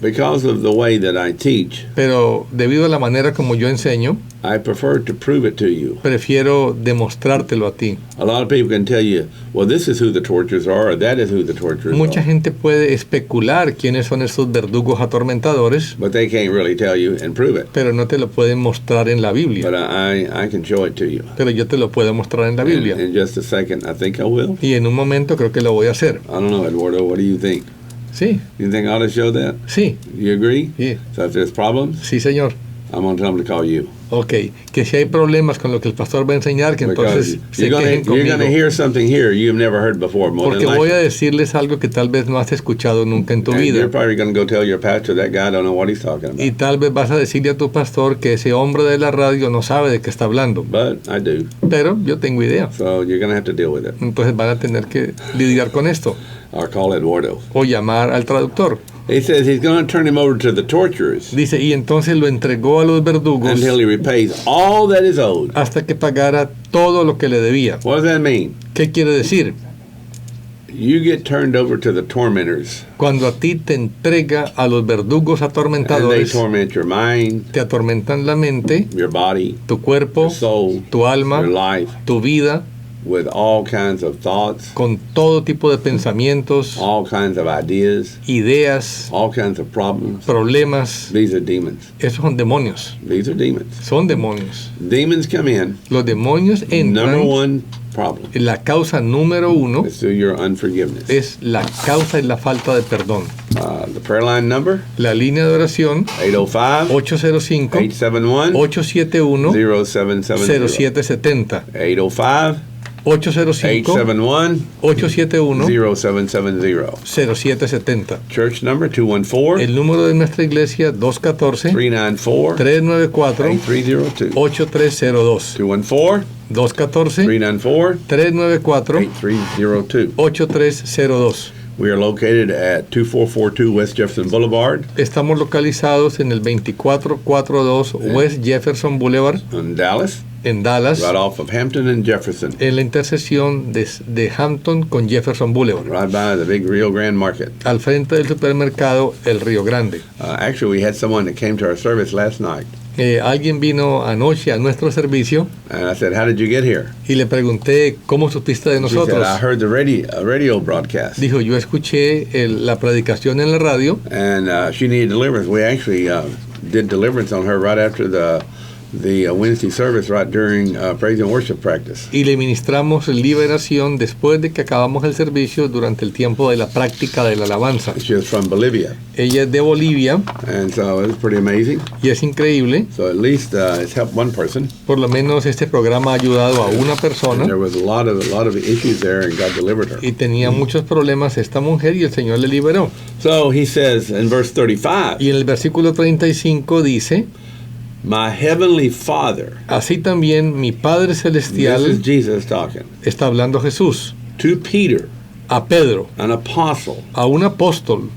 because of the way that I teach, Pero debido a la manera como yo enseño, I prefer to prove it to you. prefiero demostrártelo a ti. A lot of people can tell you, well, this is who the torturers are, or that is who the torturers Mucha are. gente puede especular quiénes son esos verdugos atormentadores, But they can't really tell you and prove it. pero no te lo pueden mostrar en la Biblia. But I can show it to you. Pero yo te lo puedo mostrar en la Biblia. In just a second, I think I will. Y en un momento creo que lo voy a hacer. I don't know, Eduardo, what do you think? Sí, You think I ought to show that? sí, You agree? sí, So if there's problems, sí, señor. I'm going to tell them to call you. Ok, que si hay problemas con lo que el pastor va a enseñar, que Because entonces se quejen you're going to conmigo. hear something here you've never heard before, more Porque than voy a likely. decirles algo que tal vez no has escuchado nunca en tu And you're vida. probably going to go tell your pastor that guy don't know what he's talking about. Y tal vez vas a decirle a tu pastor que ese hombre de la radio no sabe de qué está hablando. But I do. Pero yo tengo idea. So you're going to have to deal with it. Entonces van a tener que lidiar con esto. Or call Eduardo. O llamar al traductor. He says he's going to turn him over to the torturers Dice, y entonces lo entregó a los verdugos until he repays all that is owed. hasta que pagara todo lo que le debía. What does that mean? ¿Qué quiere decir? You get turned over to the tormentors, Cuando a ti te entrega a los verdugos and they atormentadores, torment your mind, te atormentan la mente, your body, tu cuerpo, your soul, tu alma, your life. tu vida, with all kinds of thoughts, con todo tipo de pensamientos, all kinds of ideas, ideas, all kinds of problems. problemas. These are demons. Esos son demonios. These are demons. Son demonios. Demons come in. Los demonios Number entran. one problem La causa número uno is through your unforgiveness. es la causa y la falta de perdón. The prayer line number, La línea de oración 805 805 871 871 0770. 0770. 805 805 871 871 0770. 0770. Church number 214 El número de nuestra iglesia 214 394 394 8302. 8302. 214 214 394 394 8302. 8302. We are located at 2442 West Jefferson Boulevard Estamos localizados en el 2442 West Jefferson Boulevard in Dallas, en Dallas, right off of Hampton and Jefferson, en la intersección de Hampton con Jefferson Boulevard, right by the big Rio Grande Market. al frente del supermercado El Río Grande. Actually, we had someone that came to our service last night, Alguien vino anoche a nuestro servicio and I said, "How did you get here?" y le pregunté cómo supiste de She said, nosotros. "I heard the radio broadcast." Dijo, yo escuché la predicación en la radio And she needed deliverance. We actually did deliverance on her right after the Wednesday service, right during praise and worship practice. y le ministramos liberación después de que acabamos el servicio durante el tiempo de la práctica de la alabanza. She was from Bolivia, Ella es de Bolivia and so it was pretty amazing. y es increíble. So at least it's helped one person. Por lo menos este programa ha ayudado a una And persona there was a lot of issues there, and God delivered her. y tenía muchos problemas esta mujer y el Señor le liberó. So he says in verse 35, Y en el versículo 35 dice, "My heavenly Father," así también mi Padre this is Celestial, Jesus talking, está hablando Jesús, to Peter, a Pedro, an apostle, a un apóstol,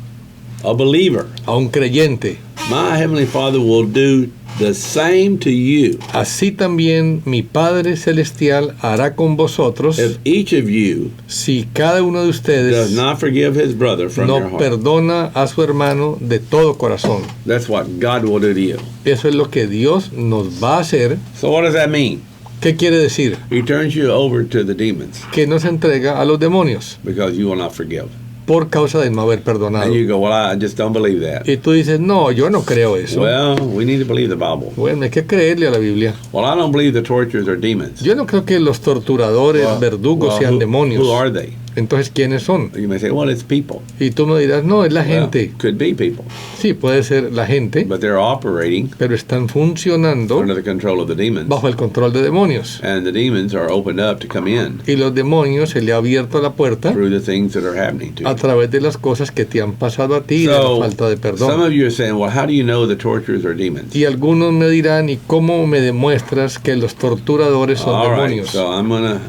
a believer, a un creyente. "My heavenly Father will do the same to you Así también mi Padre Celestial hará con vosotros if each of you si cada uno de does ustedes not forgive his brother from your no heart." perdona a su hermano de todo corazón. That's what God will do to you. Eso es lo que Dios nos va a hacer. So what does that mean? ¿Qué quiere decir? He turns you over to the demons Que nos entrega a los demonios because you will not forgive. por causa de no haber perdonado. And you go, "Well, I just don't believe that." Y tú dices, no, yo no creo eso. Well, we need to believe the Bible. Bueno, hay que creerle a la Biblia. Well, I don't believe the torturers are demons. Yo no creo que los torturadores, verdugos sean demonios. Who are they? Entonces, ¿quiénes son? You may say, "Well, it's people." Y tú me dirás, no, es la Well, gente. could be people, Sí, puede ser la gente, but they're operating pero están funcionando under the control of the demons. bajo el control de demonios. And the demons are opened up to come in Y los demonios se le ha abierto la puerta through the things that are happening to a you. través de las cosas que te han pasado a ti, de la So, falta de some perdón. of you are saying, "Well, how do you know the torturers are demons?" Y algunos me dirán, ¿y cómo me demuestras que los torturadores son All right, demonios? so I'm gonna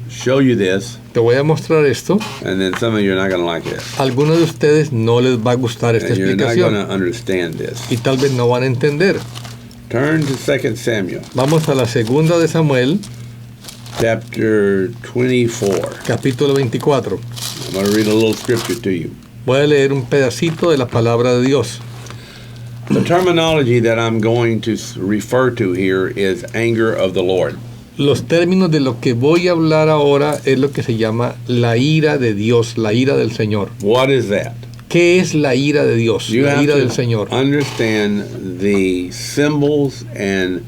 show you this, Te voy a mostrar esto. and then some of you are not gonna like this, Algunos de ustedes no les va a gustar esta and you're not explicación gonna understand this. y tal vez no van a entender. Turn to 2 Samuel, Vamos a la segunda de Samuel, chapter 24. capítulo 24. I'm gonna read a little scripture to you. Voy a leer un pedacito de la palabra de Dios. The terminology that I'm going to refer to here is anger of the Lord. Los términos de lo que voy a hablar ahora es lo que se llama la ira de Dios, la ira del Señor. What is that? ¿Qué es la ira de Dios, You la have ira del to Señor? understand the symbols and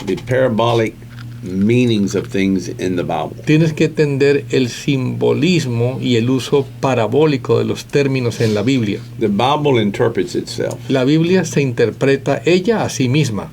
the parabolic meanings of things in the Bible. Tienes que entender el simbolismo y el uso parabólico de los términos en la Biblia. The Bible interprets itself. La Biblia se interpreta ella a sí misma.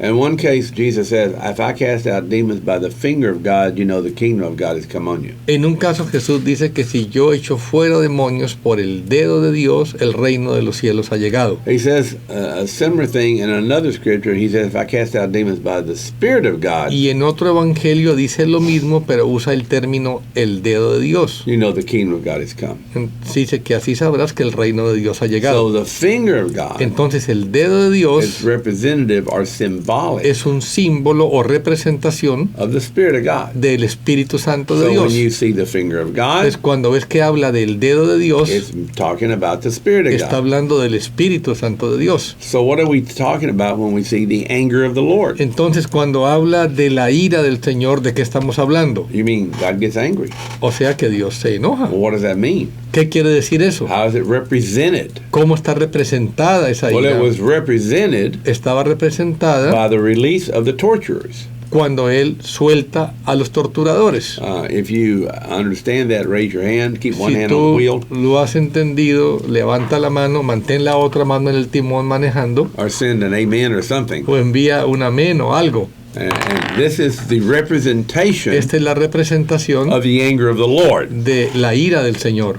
In one case, Jesus says, "If I cast out demons by the finger of God, you know the kingdom of God has come on you." En un caso Jesús dice que si yo echo fuera demonios por el dedo de Dios, el reino de los cielos ha llegado. He says a similar thing in another scripture. He says, "If I cast out demons by the Spirit of God, Y en otro evangelio dice lo mismo, pero usa el término el dedo de Dios. you know the kingdom of God has come." Dice que así sabrás que el reino de Dios ha llegado. So the finger of God Entonces el dedo de is Dios representative or symbolic symbolic es un símbolo o representación of the Spirit of God. del Espíritu Santo de So when Dios. you see the finger of God, Entonces, cuando ves que habla del dedo de Dios, it's talking about the Spirit of está God. hablando del Espíritu Santo de Dios. So what are we talking about when we see the anger of the Lord? Entonces, cuando habla de la ira del Señor, ¿de qué estamos hablando? You mean God gets angry? O sea que Dios se enoja. Well, what does that mean? ¿Qué quiere decir eso? How is it represented? ¿Cómo está representada esa Well, it ira? was represented Estaba representada by the release of the torturers. cuando Él suelta a los torturadores. If you understand that, raise your hand. Keep one Si hand on the tú wheel. lo has entendido, levanta la mano, mantén la otra mano en el timón manejando, Or send an amen or something. o envía un amén o algo. And this is the representation Esta es la representación of the anger of the Lord. de la ira del Señor.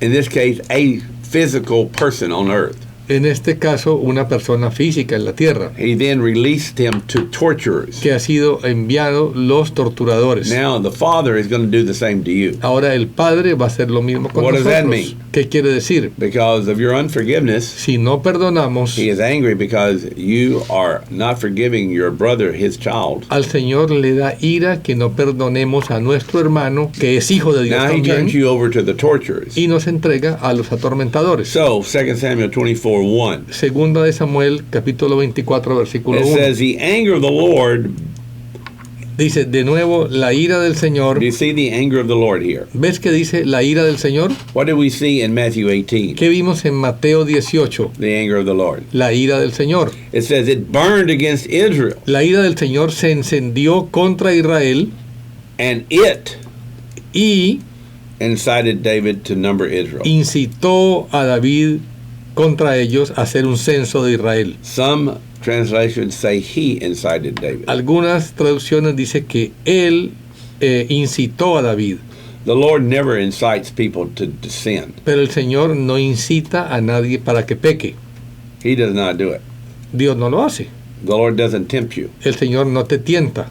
In this case, a physical person on earth. En este caso, una persona física en la tierra, He then released him to torturers. que ha sido enviado los torturadores. Now the Father is going to do the same to you. Ahora el Padre va a hacer lo mismo con What does that nosotros. mean? ¿Qué quiere decir? Because of your unforgiveness, Si no perdonamos, He is angry because you are not forgiving your brother, his child. al Señor le da ira que no perdonemos a nuestro hermano, que es hijo de Dios Now He también, turns you over to the torturers. y nos entrega a los atormentadores. So, 2 Samuel 24:1. Segunda de Samuel, capítulo 24, versículo It 1. says, the anger of the Lord, Dice, de nuevo, la ira del Señor. do you see the anger of the Lord here? ¿Ves que dice la ira del Señor? What did we see in Matthew 18? ¿Qué vimos en Mateo 18? The anger of the Lord. La ira del Señor. It says it burned against Israel, La ira del Señor se encendió contra Israel and it y incited David to number Israel. incitó a David contra ellos a hacer un censo de Israel. Some translations say he incited David. Algunas traducciones dice que él incitó a David, The Lord never incites people to sin. pero el Señor no incita a nadie para que peque. He does not do it. Dios no lo hace. The Lord doesn't tempt you. El Señor no te tienta.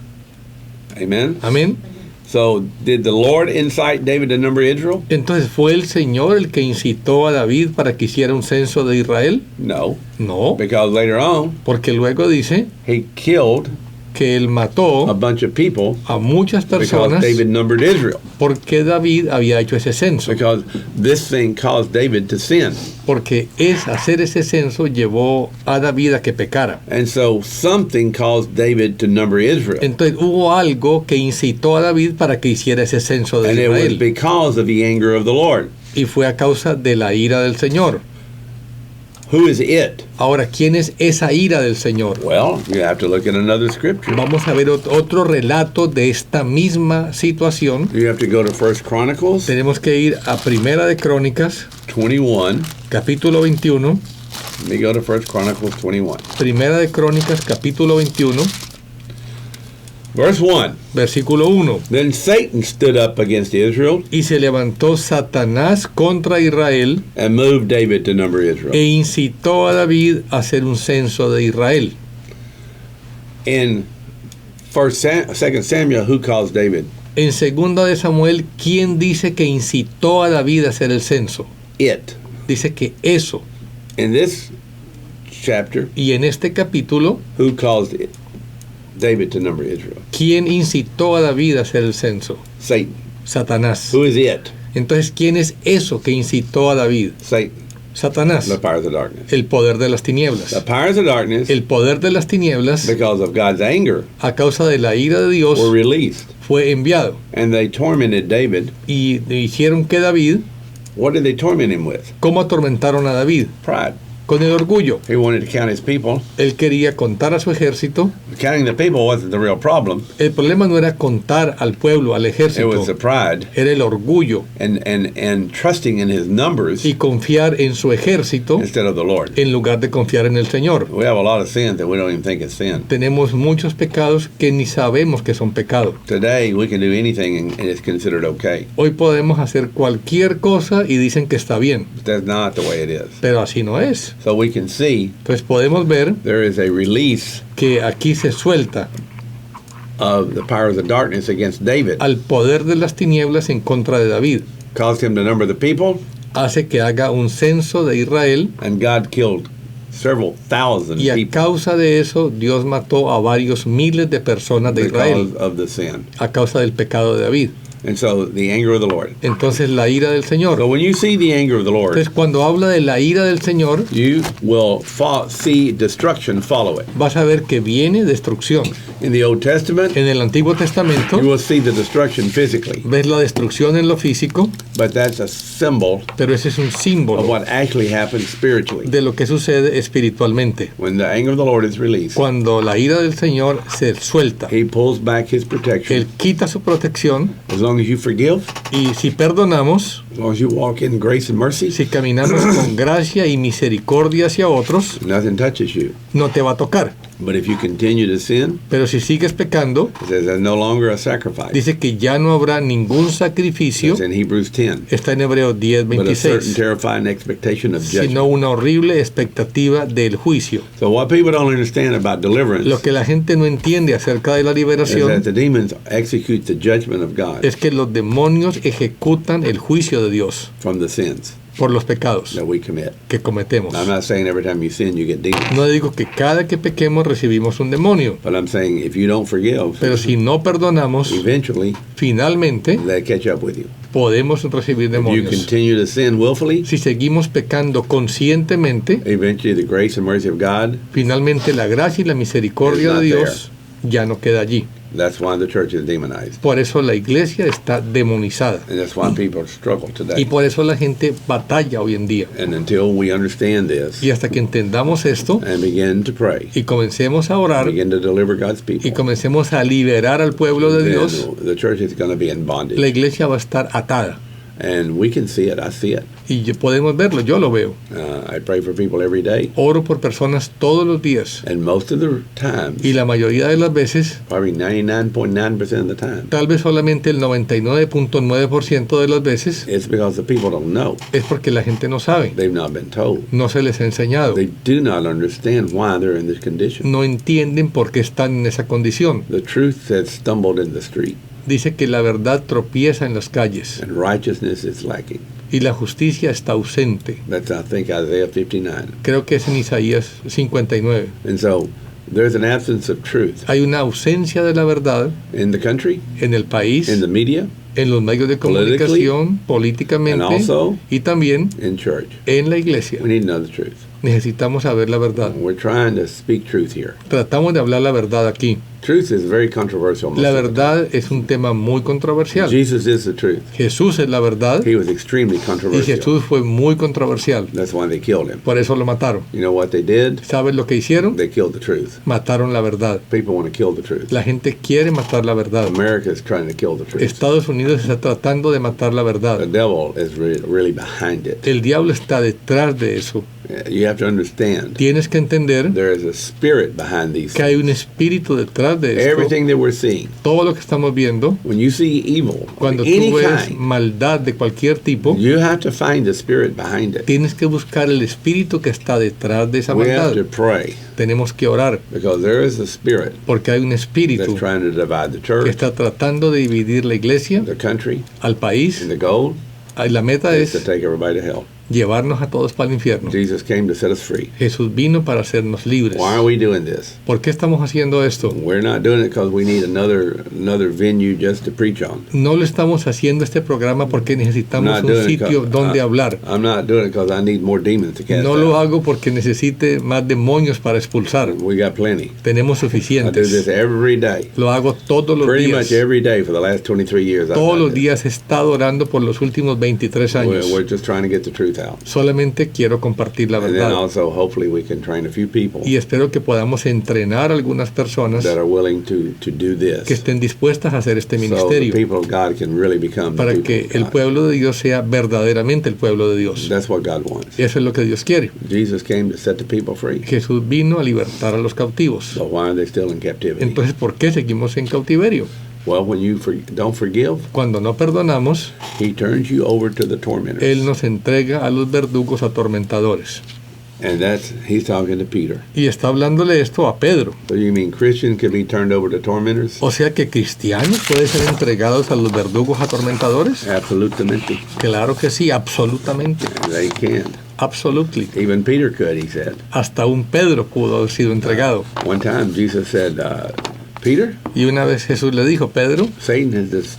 Amen? Amén. So, did the Lord incite David to number Israel? Entonces, ¿fue el Señor el que incitó a David para que hiciera un censo de Israel? No, No, because later on, porque luego dice he killed que él a mató bunch of people a muchas because personas David numbered Israel. porque David había hecho ese censo. Because this thing caused David to sin. Porque hacer ese censo llevó a David a que pecara. And so something caused David to number Israel. Entonces hubo algo que incitó a David para que hiciera ese censo de And it was Israel. because of the anger of the Lord. Y fue a causa de la ira del Señor. Who is it? Ahora, ¿quién es esa ira del Señor? Well, you have to look at another scripture. Vamos a ver otro relato de esta misma situación. You have to go to 1 Chronicles Tenemos que ir a Primera de Crónicas, 21. capítulo 21. Let me go to 1 Chronicles 21. Primera de Crónicas, capítulo 21, Verse 1. versículo 1. Then Satan stood up against Israel Y se levantó Satanás contra Israel and moved David to number Israel. e incitó a David a hacer un censo de Israel. In 2 Samuel, who calls David? En segunda de Samuel, ¿quién dice que incitó a David a hacer el censo? It. Dice que eso. In this chapter, Y en este capítulo, who calls David to number Israel? ¿quién incitó a David a hacer el censo? Satan. Satanás. Who is it? Entonces, ¿quién es eso que incitó a David? Satan. Satanás. The powers of darkness. El poder de las The tinieblas. powers of darkness, El poder de las tinieblas, because of God's anger, a causa de la ira de Dios, were released. fue enviado. And they tormented David. Y hicieron que David, What did they torment him with? ¿cómo atormentaron a David? Pride. Con el orgullo. He wanted to count his people. Él quería contar a su ejército. Counting the people wasn't the real problem. El problema no era contar al pueblo, al It was ejército. the pride Era el orgullo and trusting in his numbers y confiar en su ejército instead of the Lord. en lugar de confiar en el Señor. We have a lot of sins that we don't even think is sin. Tenemos muchos pecados que ni sabemos que son pecados. Today we can do anything and it's considered okay. Hoy podemos hacer cualquier cosa y dicen que está bien, But that's not the way it is. pero así no es. So we can see Entonces podemos ver there is a release que aquí se suelta of the powers of darkness against David. al poder de las tinieblas en contra de David. Caused him to number the people, Hace que haga un censo de Israel and God killed several thousand Y a people causa de eso, Dios mató a varios miles de personas de Israel because of the sin. a causa del pecado de David. And so the anger of the Lord. Entonces la ira del So Señor. when you see the anger of the Lord, Entonces cuando habla de la ira del Señor, you will see destruction follow it. vas a ver que viene destrucción. In the Old Testament, En el Antiguo Testamento you will see the destruction physically, ves la destrucción en lo físico, but that's a symbol pero ese es un of símbolo what actually happens spiritually. de lo que sucede espiritualmente. When the anger of the Lord is released, Cuando la ira del Señor se suelta, He pulls back His Él protection. quita su protección As long as you forgive, y si perdonamos, as long as you walk in grace and mercy, si caminamos con gracia y misericordia hacia otros, nothing touches you. no te va a tocar. But if you continue to sin, Pero si sigues pecando, it says there's no longer a sacrifice. dice que ya no habrá ningún sacrificio. It's in Hebrews 10. Está en Hebreos But a certain 10:26, terrifying expectation of sino judgment. una horrible expectativa del juicio. So what people don't understand about deliverance Lo que la gente no entiende acerca de la is liberación that the demons execute the judgment of God es que los demonios ejecutan el juicio de Dios from the sins por los pecados that we commit. que cometemos. I'm not saying every time you sin you get demons, No digo que cada que pequemos recibimos un demonio, but I'm saying if you don't forgive, pero si no perdonamos, eventually finalmente they catch up with you. podemos recibir If you demonios. continue to sin willfully, Si seguimos pecando conscientemente, eventually the grace and mercy of God, finalmente la gracia y la misericordia de Dios ya no queda allí. that's why the church is demonized. Por eso la iglesia está demonizada. And that's why people struggle Y today. por eso la gente batalla hoy en día. And until we understand this Y hasta que entendamos esto and begin to pray, y comencemos a orar begin to deliver God's y people, comencemos a liberar al pueblo de then Dios, the church is going to be in la bondage. iglesia va a estar atada. And we can see it. I see it. Y podemos verlo, yo lo veo. I pray for people every day. Oro por personas todos los días. And most of the times, Y la mayoría de las veces, probably 99.9% of the time, tal vez solamente el 99.9% de las veces, it's because the people don't know. es porque la gente no sabe. They've not been told. No se les ha enseñado. They do not understand why they're in this condition. No entienden por qué están en esa condición. The truth has stumbled in the street, Dice que la verdad tropieza en las calles and righteousness is lacking. y la justicia está ausente. That's, I think, Isaiah 59. Creo que es en Isaías 59. And so there's an absence of truth Hay una ausencia de la verdad in the country, en el país, in the media, en los medios de comunicación, políticamente and also y también in church. en la iglesia. We need to know the truth. Necesitamos saber la verdad. We're trying to speak truth here. Tratamos de hablar la verdad aquí. Truth is very controversial. most La of the verdad es un tema muy time. controversial. Jesus is the truth. Jesús es la verdad He was extremely y controversial. Jesús fue muy controversial. That's why they killed him. Por eso lo mataron. You know what they did? ¿Sabes lo que hicieron? They killed the truth. Mataron la verdad. People want to kill the truth. La gente quiere matar la verdad. America is trying to kill the truth. Estados Unidos está tratando de matar la The verdad. devil is really behind it. El diablo está detrás de eso. You have to understand Tienes que entender there is a spirit behind these que hay things. un espíritu detrás de esto. Everything that we're seeing. Todo lo que estamos viendo, When you see evil of cuando any tú ves kind, maldad de cualquier tipo, you have to find the spirit behind it. tienes que buscar el espíritu que está detrás de esa We have maldad. to pray Tenemos que orar because there is a spirit porque hay un that's espíritu trying to divide the que church, está tratando de dividir la iglesia, the country, al país. and the goal Y la meta is to es take everybody to hell. llevarnos a todos para el infierno. Jesus came to set us free. Jesús vino para hacernos libres. Why are we doing this? ¿Por qué estamos haciendo esto? We're not doing it because we need another venue just to preach on. No lo estamos haciendo este programa porque I'm necesitamos not un doing it sitio 'cause donde hablar. I'm not doing it because I need more demons to cast No lo out. hago porque necesite más demonios para expulsar. We got plenty. Tenemos I do this suficientes. every day. Lo hago todos los Pretty much días. every day for the last 23 years. I've Todos done los this. días he estado orando por los últimos 23 años. We're just trying to get the truth out. Solamente quiero compartir la And then verdad. also, hopefully, we can train a few people Y espero que podamos entrenar a algunas personas that are willing to do que this. estén dispuestas a hacer este So the ministerio people of God can really become the para people que of el God. pueblo de Dios sea verdaderamente el pueblo de Dios. That's what God wants. Eso es lo que Dios quiere. Jesus came to set the people free. Jesús vino a libertar a los cautivos. So why are they still in captivity? Entonces, ¿por qué seguimos en cautiverio? Well, when you don't forgive, Cuando no perdonamos, He turns you over to the tormentors. Él nos entrega a los verdugos atormentadores. And he's talking to Peter. Y está hablándole esto a Pedro. So you mean Christians can be turned over to tormentors? O sea que cristianos pueden ser entregados a los verdugos atormentadores. Absolutamente. Claro que sí, absolutamente. They can. Absolutely. Even Peter could, he said. Hasta un Pedro pudo haber sido entregado. One time Jesus said, Peter, Y una vez Jesús le dijo, Pedro, Satan has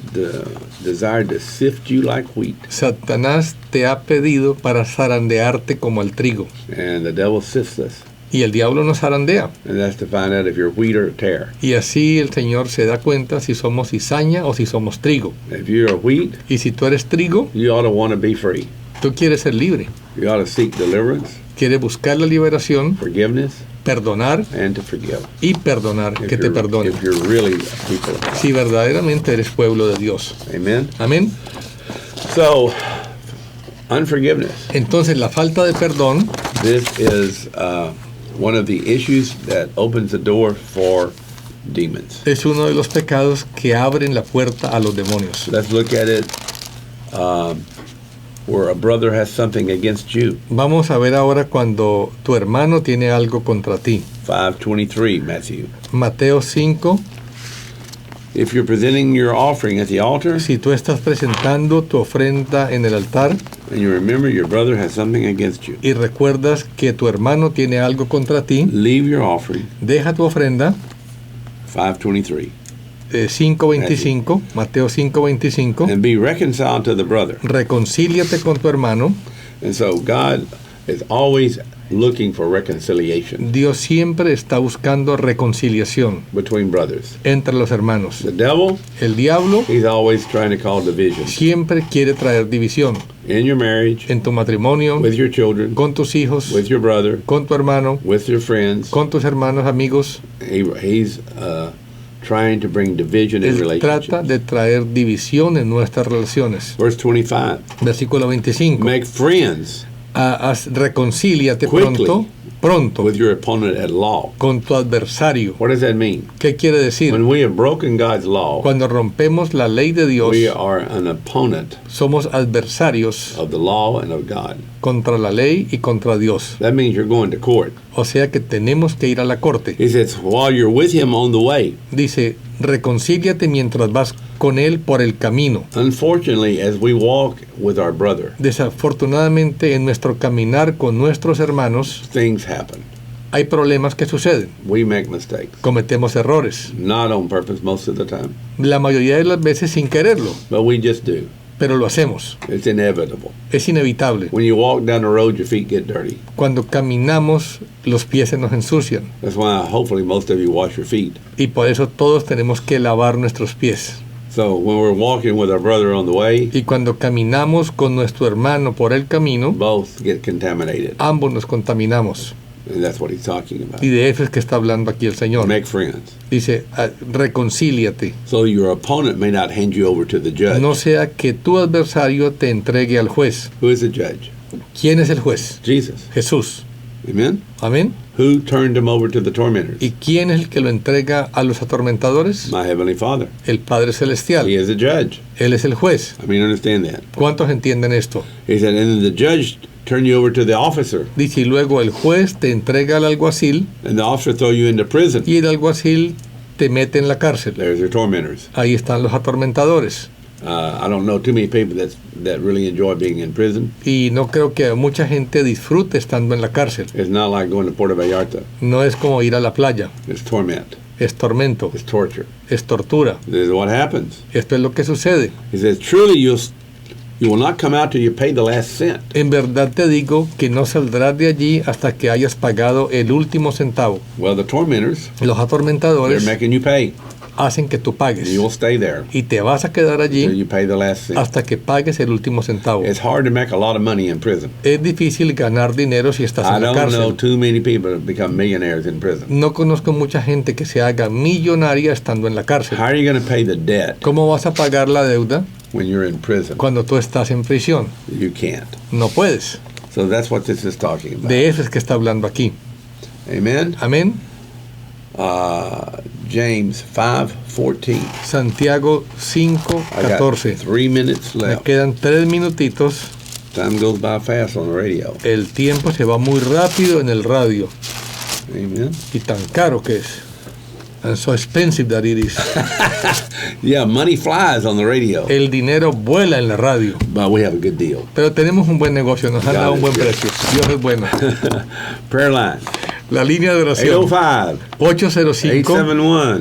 desired to sift you like wheat. Satanás te ha pedido para zarandearte como el trigo. And the devil sifts us. Y el diablo nos zarandea. And that's to find out if you're wheat or tare. Y así el Señor se da cuenta si somos cizaña o si somos trigo. If you're wheat, Y si tú eres trigo, you ought to want to be free. tú quieres ser libre. You ought to seek deliverance, Quieres buscar la liberación, forgiveness, perdonar and to forgive. y perdonar, que te perdonen. If you're really a people of God. Si verdaderamente eres pueblo de Dios. Amen. Amén. So, unforgiveness. Entonces la falta de perdón This is one of the issues that opens the door for demons. es uno de los pecados que abren la puerta a los demonios. Let's look at it where a brother has something against you. Vamos a ver ahora cuando tu hermano tiene algo contra ti. 5:23, Matthew. Mateo 5, If you're presenting your offering at the altar si tú estás presentando tu ofrenda en el altar and you remember your brother has something against you, y recuerdas que tu hermano tiene algo contra ti, leave your offering. deja tu ofrenda, 5:23. 5.25, Mateo 5.25, And be reconciled to the brother. reconcíliate con tu hermano. And so God is always looking for reconciliation Dios siempre está buscando reconciliación between brothers. entre los hermanos. The devil, El diablo he's always trying to cause division siempre quiere traer división in your marriage, en tu matrimonio, with your children, con tus hijos, with your brother, con tu hermano, with your friends. con tus hermanos, amigos. He's trying to bring division in Él trata relationships. de traer división en nuestras relaciones. Verse 25. Versículo 25. Make friends Reconcíliate Quickly. pronto with your opponent at law. con tu adversario. What does that mean? ¿Qué quiere decir? When we have broken God's law, Cuando rompemos la ley de Dios, we are an opponent somos adversarios of the law and of God. contra la ley y contra Dios. That means you're going to court. O sea que tenemos que ir a la corte. He says, while you're with him on the way. Dice, reconcíliate mientras vas con él por el camino. Unfortunately, as we walk with our brother, Desafortunadamente, en nuestro caminar con nuestros hermanos, things happen. hay problemas que suceden. We make mistakes. Cometemos errores. Not on purpose most of the time, La mayoría de las veces sin quererlo, but we just do. pero lo hacemos. It's inevitable. Es inevitable. When you walk down the road, your feet get dirty. Cuando caminamos, los pies se nos ensucian. That's why hopefully most of you wash your feet. Y por eso todos tenemos que lavar nuestros pies. So when we're walking with our brother on the way, Y cuando caminamos con nuestro hermano por el camino, both get contaminated. ambos nos contaminamos. And that's what he's talking about. Y de eso es que está hablando aquí el Señor. Make friends. Dice, reconcíliate. So your opponent may not hand you over to the judge. No sea que tu adversario te entregue al juez. Who is the judge? ¿Quién es el juez? Jesus. Jesús. Amen? Amén. Who turned him over to the tormentors? ¿Y quién es el que lo entrega a los atormentadores? My heavenly Father. El Padre Celestial. He is the judge. Él es el juez. I mean, understand that. ¿Cuántos entienden esto? He said, and then the judge turned you over to the officer, Dice, y luego el juez te entrega al alguacil and the officer throw you into prison. y el alguacil te mete en la cárcel. There's your tormentors. Ahí están los atormentadores. I don't know too many people that really enjoy being in prison. Y no creo que mucha gente disfrute estando en la cárcel. It's not like going to Puerto Vallarta. No es como ir a la playa. It's torment. Es tormento. It's torture. Es tortura. This is what happens. Esto es lo que sucede. He says, truly you will not come out till you pay the last cent. En verdad te digo que no saldrás de allí hasta que hayas pagado el último centavo. Well, the tormentors, Los they're atormentadores making you pay. hacen que tú And pagues. you will stay there Y te vas a quedar till allí you pay the last cent. hasta que pagues el último centavo. It's hard to make a lot of money in prison. Es difícil ganar dinero si estás I en la don't know cárcel. too many people that become millionaires in prison. No conozco mucha gente que se haga millonaria estando en la cárcel. How are you going to pay the debt ¿Cómo vas a pagar la deuda when you're in prison? cuando tú estás en prisión? You can't. No puedes. So that's what this is talking about. De eso es que está hablando aquí. Amen. Amén. James 5:14. Santiago I got 5:14. 3 minutes Me left. quedan 3 minutitos. Time goes by fast on the radio. El tiempo se va muy rápido en el radio. Amen. Y tan caro que es. And so expensive that it is. Yeah, money flies on the radio. El dinero vuela en la radio. But we have a good deal. Pero tenemos un buen negocio, nos han dado un buen precio. Dios es bueno. Prayer line. La línea de oración 805 805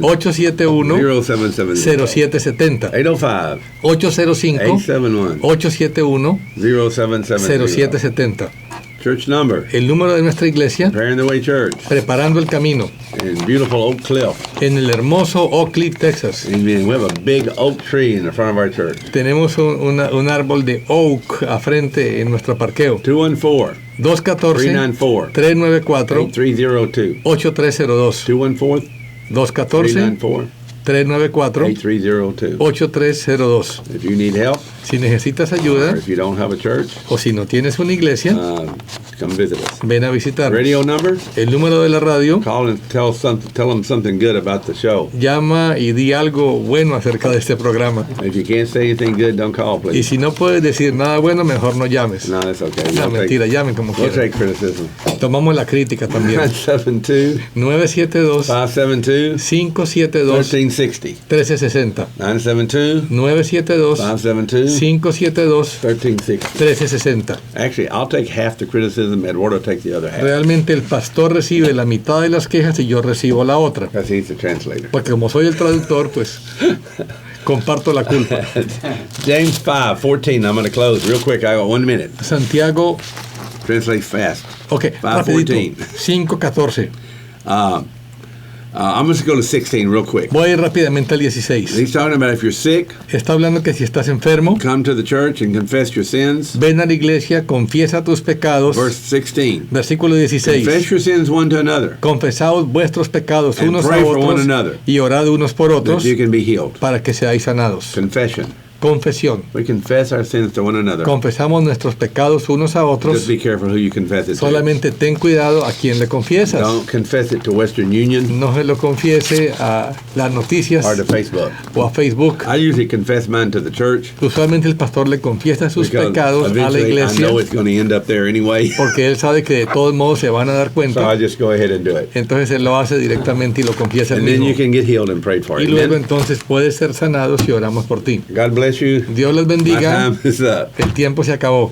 871 871 0770. 805 805 871 871 0770. 0770. Church number. El número de nuestra iglesia, Preparing the Way Church Preparando el Camino, in beautiful Oak Cliff. en el hermoso Oak Cliff, Texas. Amen. We have a big oak tree in the front of our church. Tenemos un árbol de oak a frente en nuestro parqueo. 214 214 394 394 8302. 8302. 214 214 394 394 8302. 8302. If you need help, Si necesitas or ayuda if you don't have a church, o si no tienes una iglesia, come visit us. ven a visitarnos. Radio number, El número de la radio, call and tell them something good about the show. llama y di algo bueno acerca de este programa. If you can't say anything good, don't call, Y please. si no puedes decir nada bueno, mejor no llames. No, that's okay. No, mentira, llamen como We'll quieran. take criticism. Tomamos la crítica también. 972 972 572 572 1360. 1360. 972 972 572 572 1360. 1360. Actually, I'll take half the criticism. Eduardo will take the other half. Realmente el pastor recibe la mitad de las quejas y yo recibo la otra. Because he's the translator. Porque como soy el traductor, pues comparto la culpa. James 5:14. I'm going to close real quick. I got 1 minute. Santiago, Translate fast. ok, rapidito. 5:14. I'm just going to go to 16 real quick. Voy a ir rápidamente al 16. He's talking about if you're sick, Está hablando que si estás enfermo, come to the church and confess your sins. ven a la iglesia, confiesa tus pecados. Verse 16. Versículo 16. Confess your sins one to another, Confesaos vuestros pecados And unos pray a for one otros another. y orad unos por that otros you can be healed. para que seáis sanados. Confession. Confesión. We confess our sins to one another. Confesamos nuestros pecados unos a otros. Just be careful who you confess it to. Solamente ten cuidado a quien le confiesas. Don't confess it to Western Union No se lo confiese a las noticias or to Facebook. o a Facebook. I usually confess mine to the church Usualmente el pastor le confiesa sus because pecados a la eventually I iglesia know it's going to end up there anyway. porque él sabe que de todos modos se van a dar So cuenta. I just go ahead and do it. Entonces él lo hace directamente y lo confiesa él And then you mismo. can get healed and prayed for. Y luego Amen. entonces puedes ser sanado si oramos por ti. God bless you. Dios les My bendiga. time is up. El tiempo se acabó.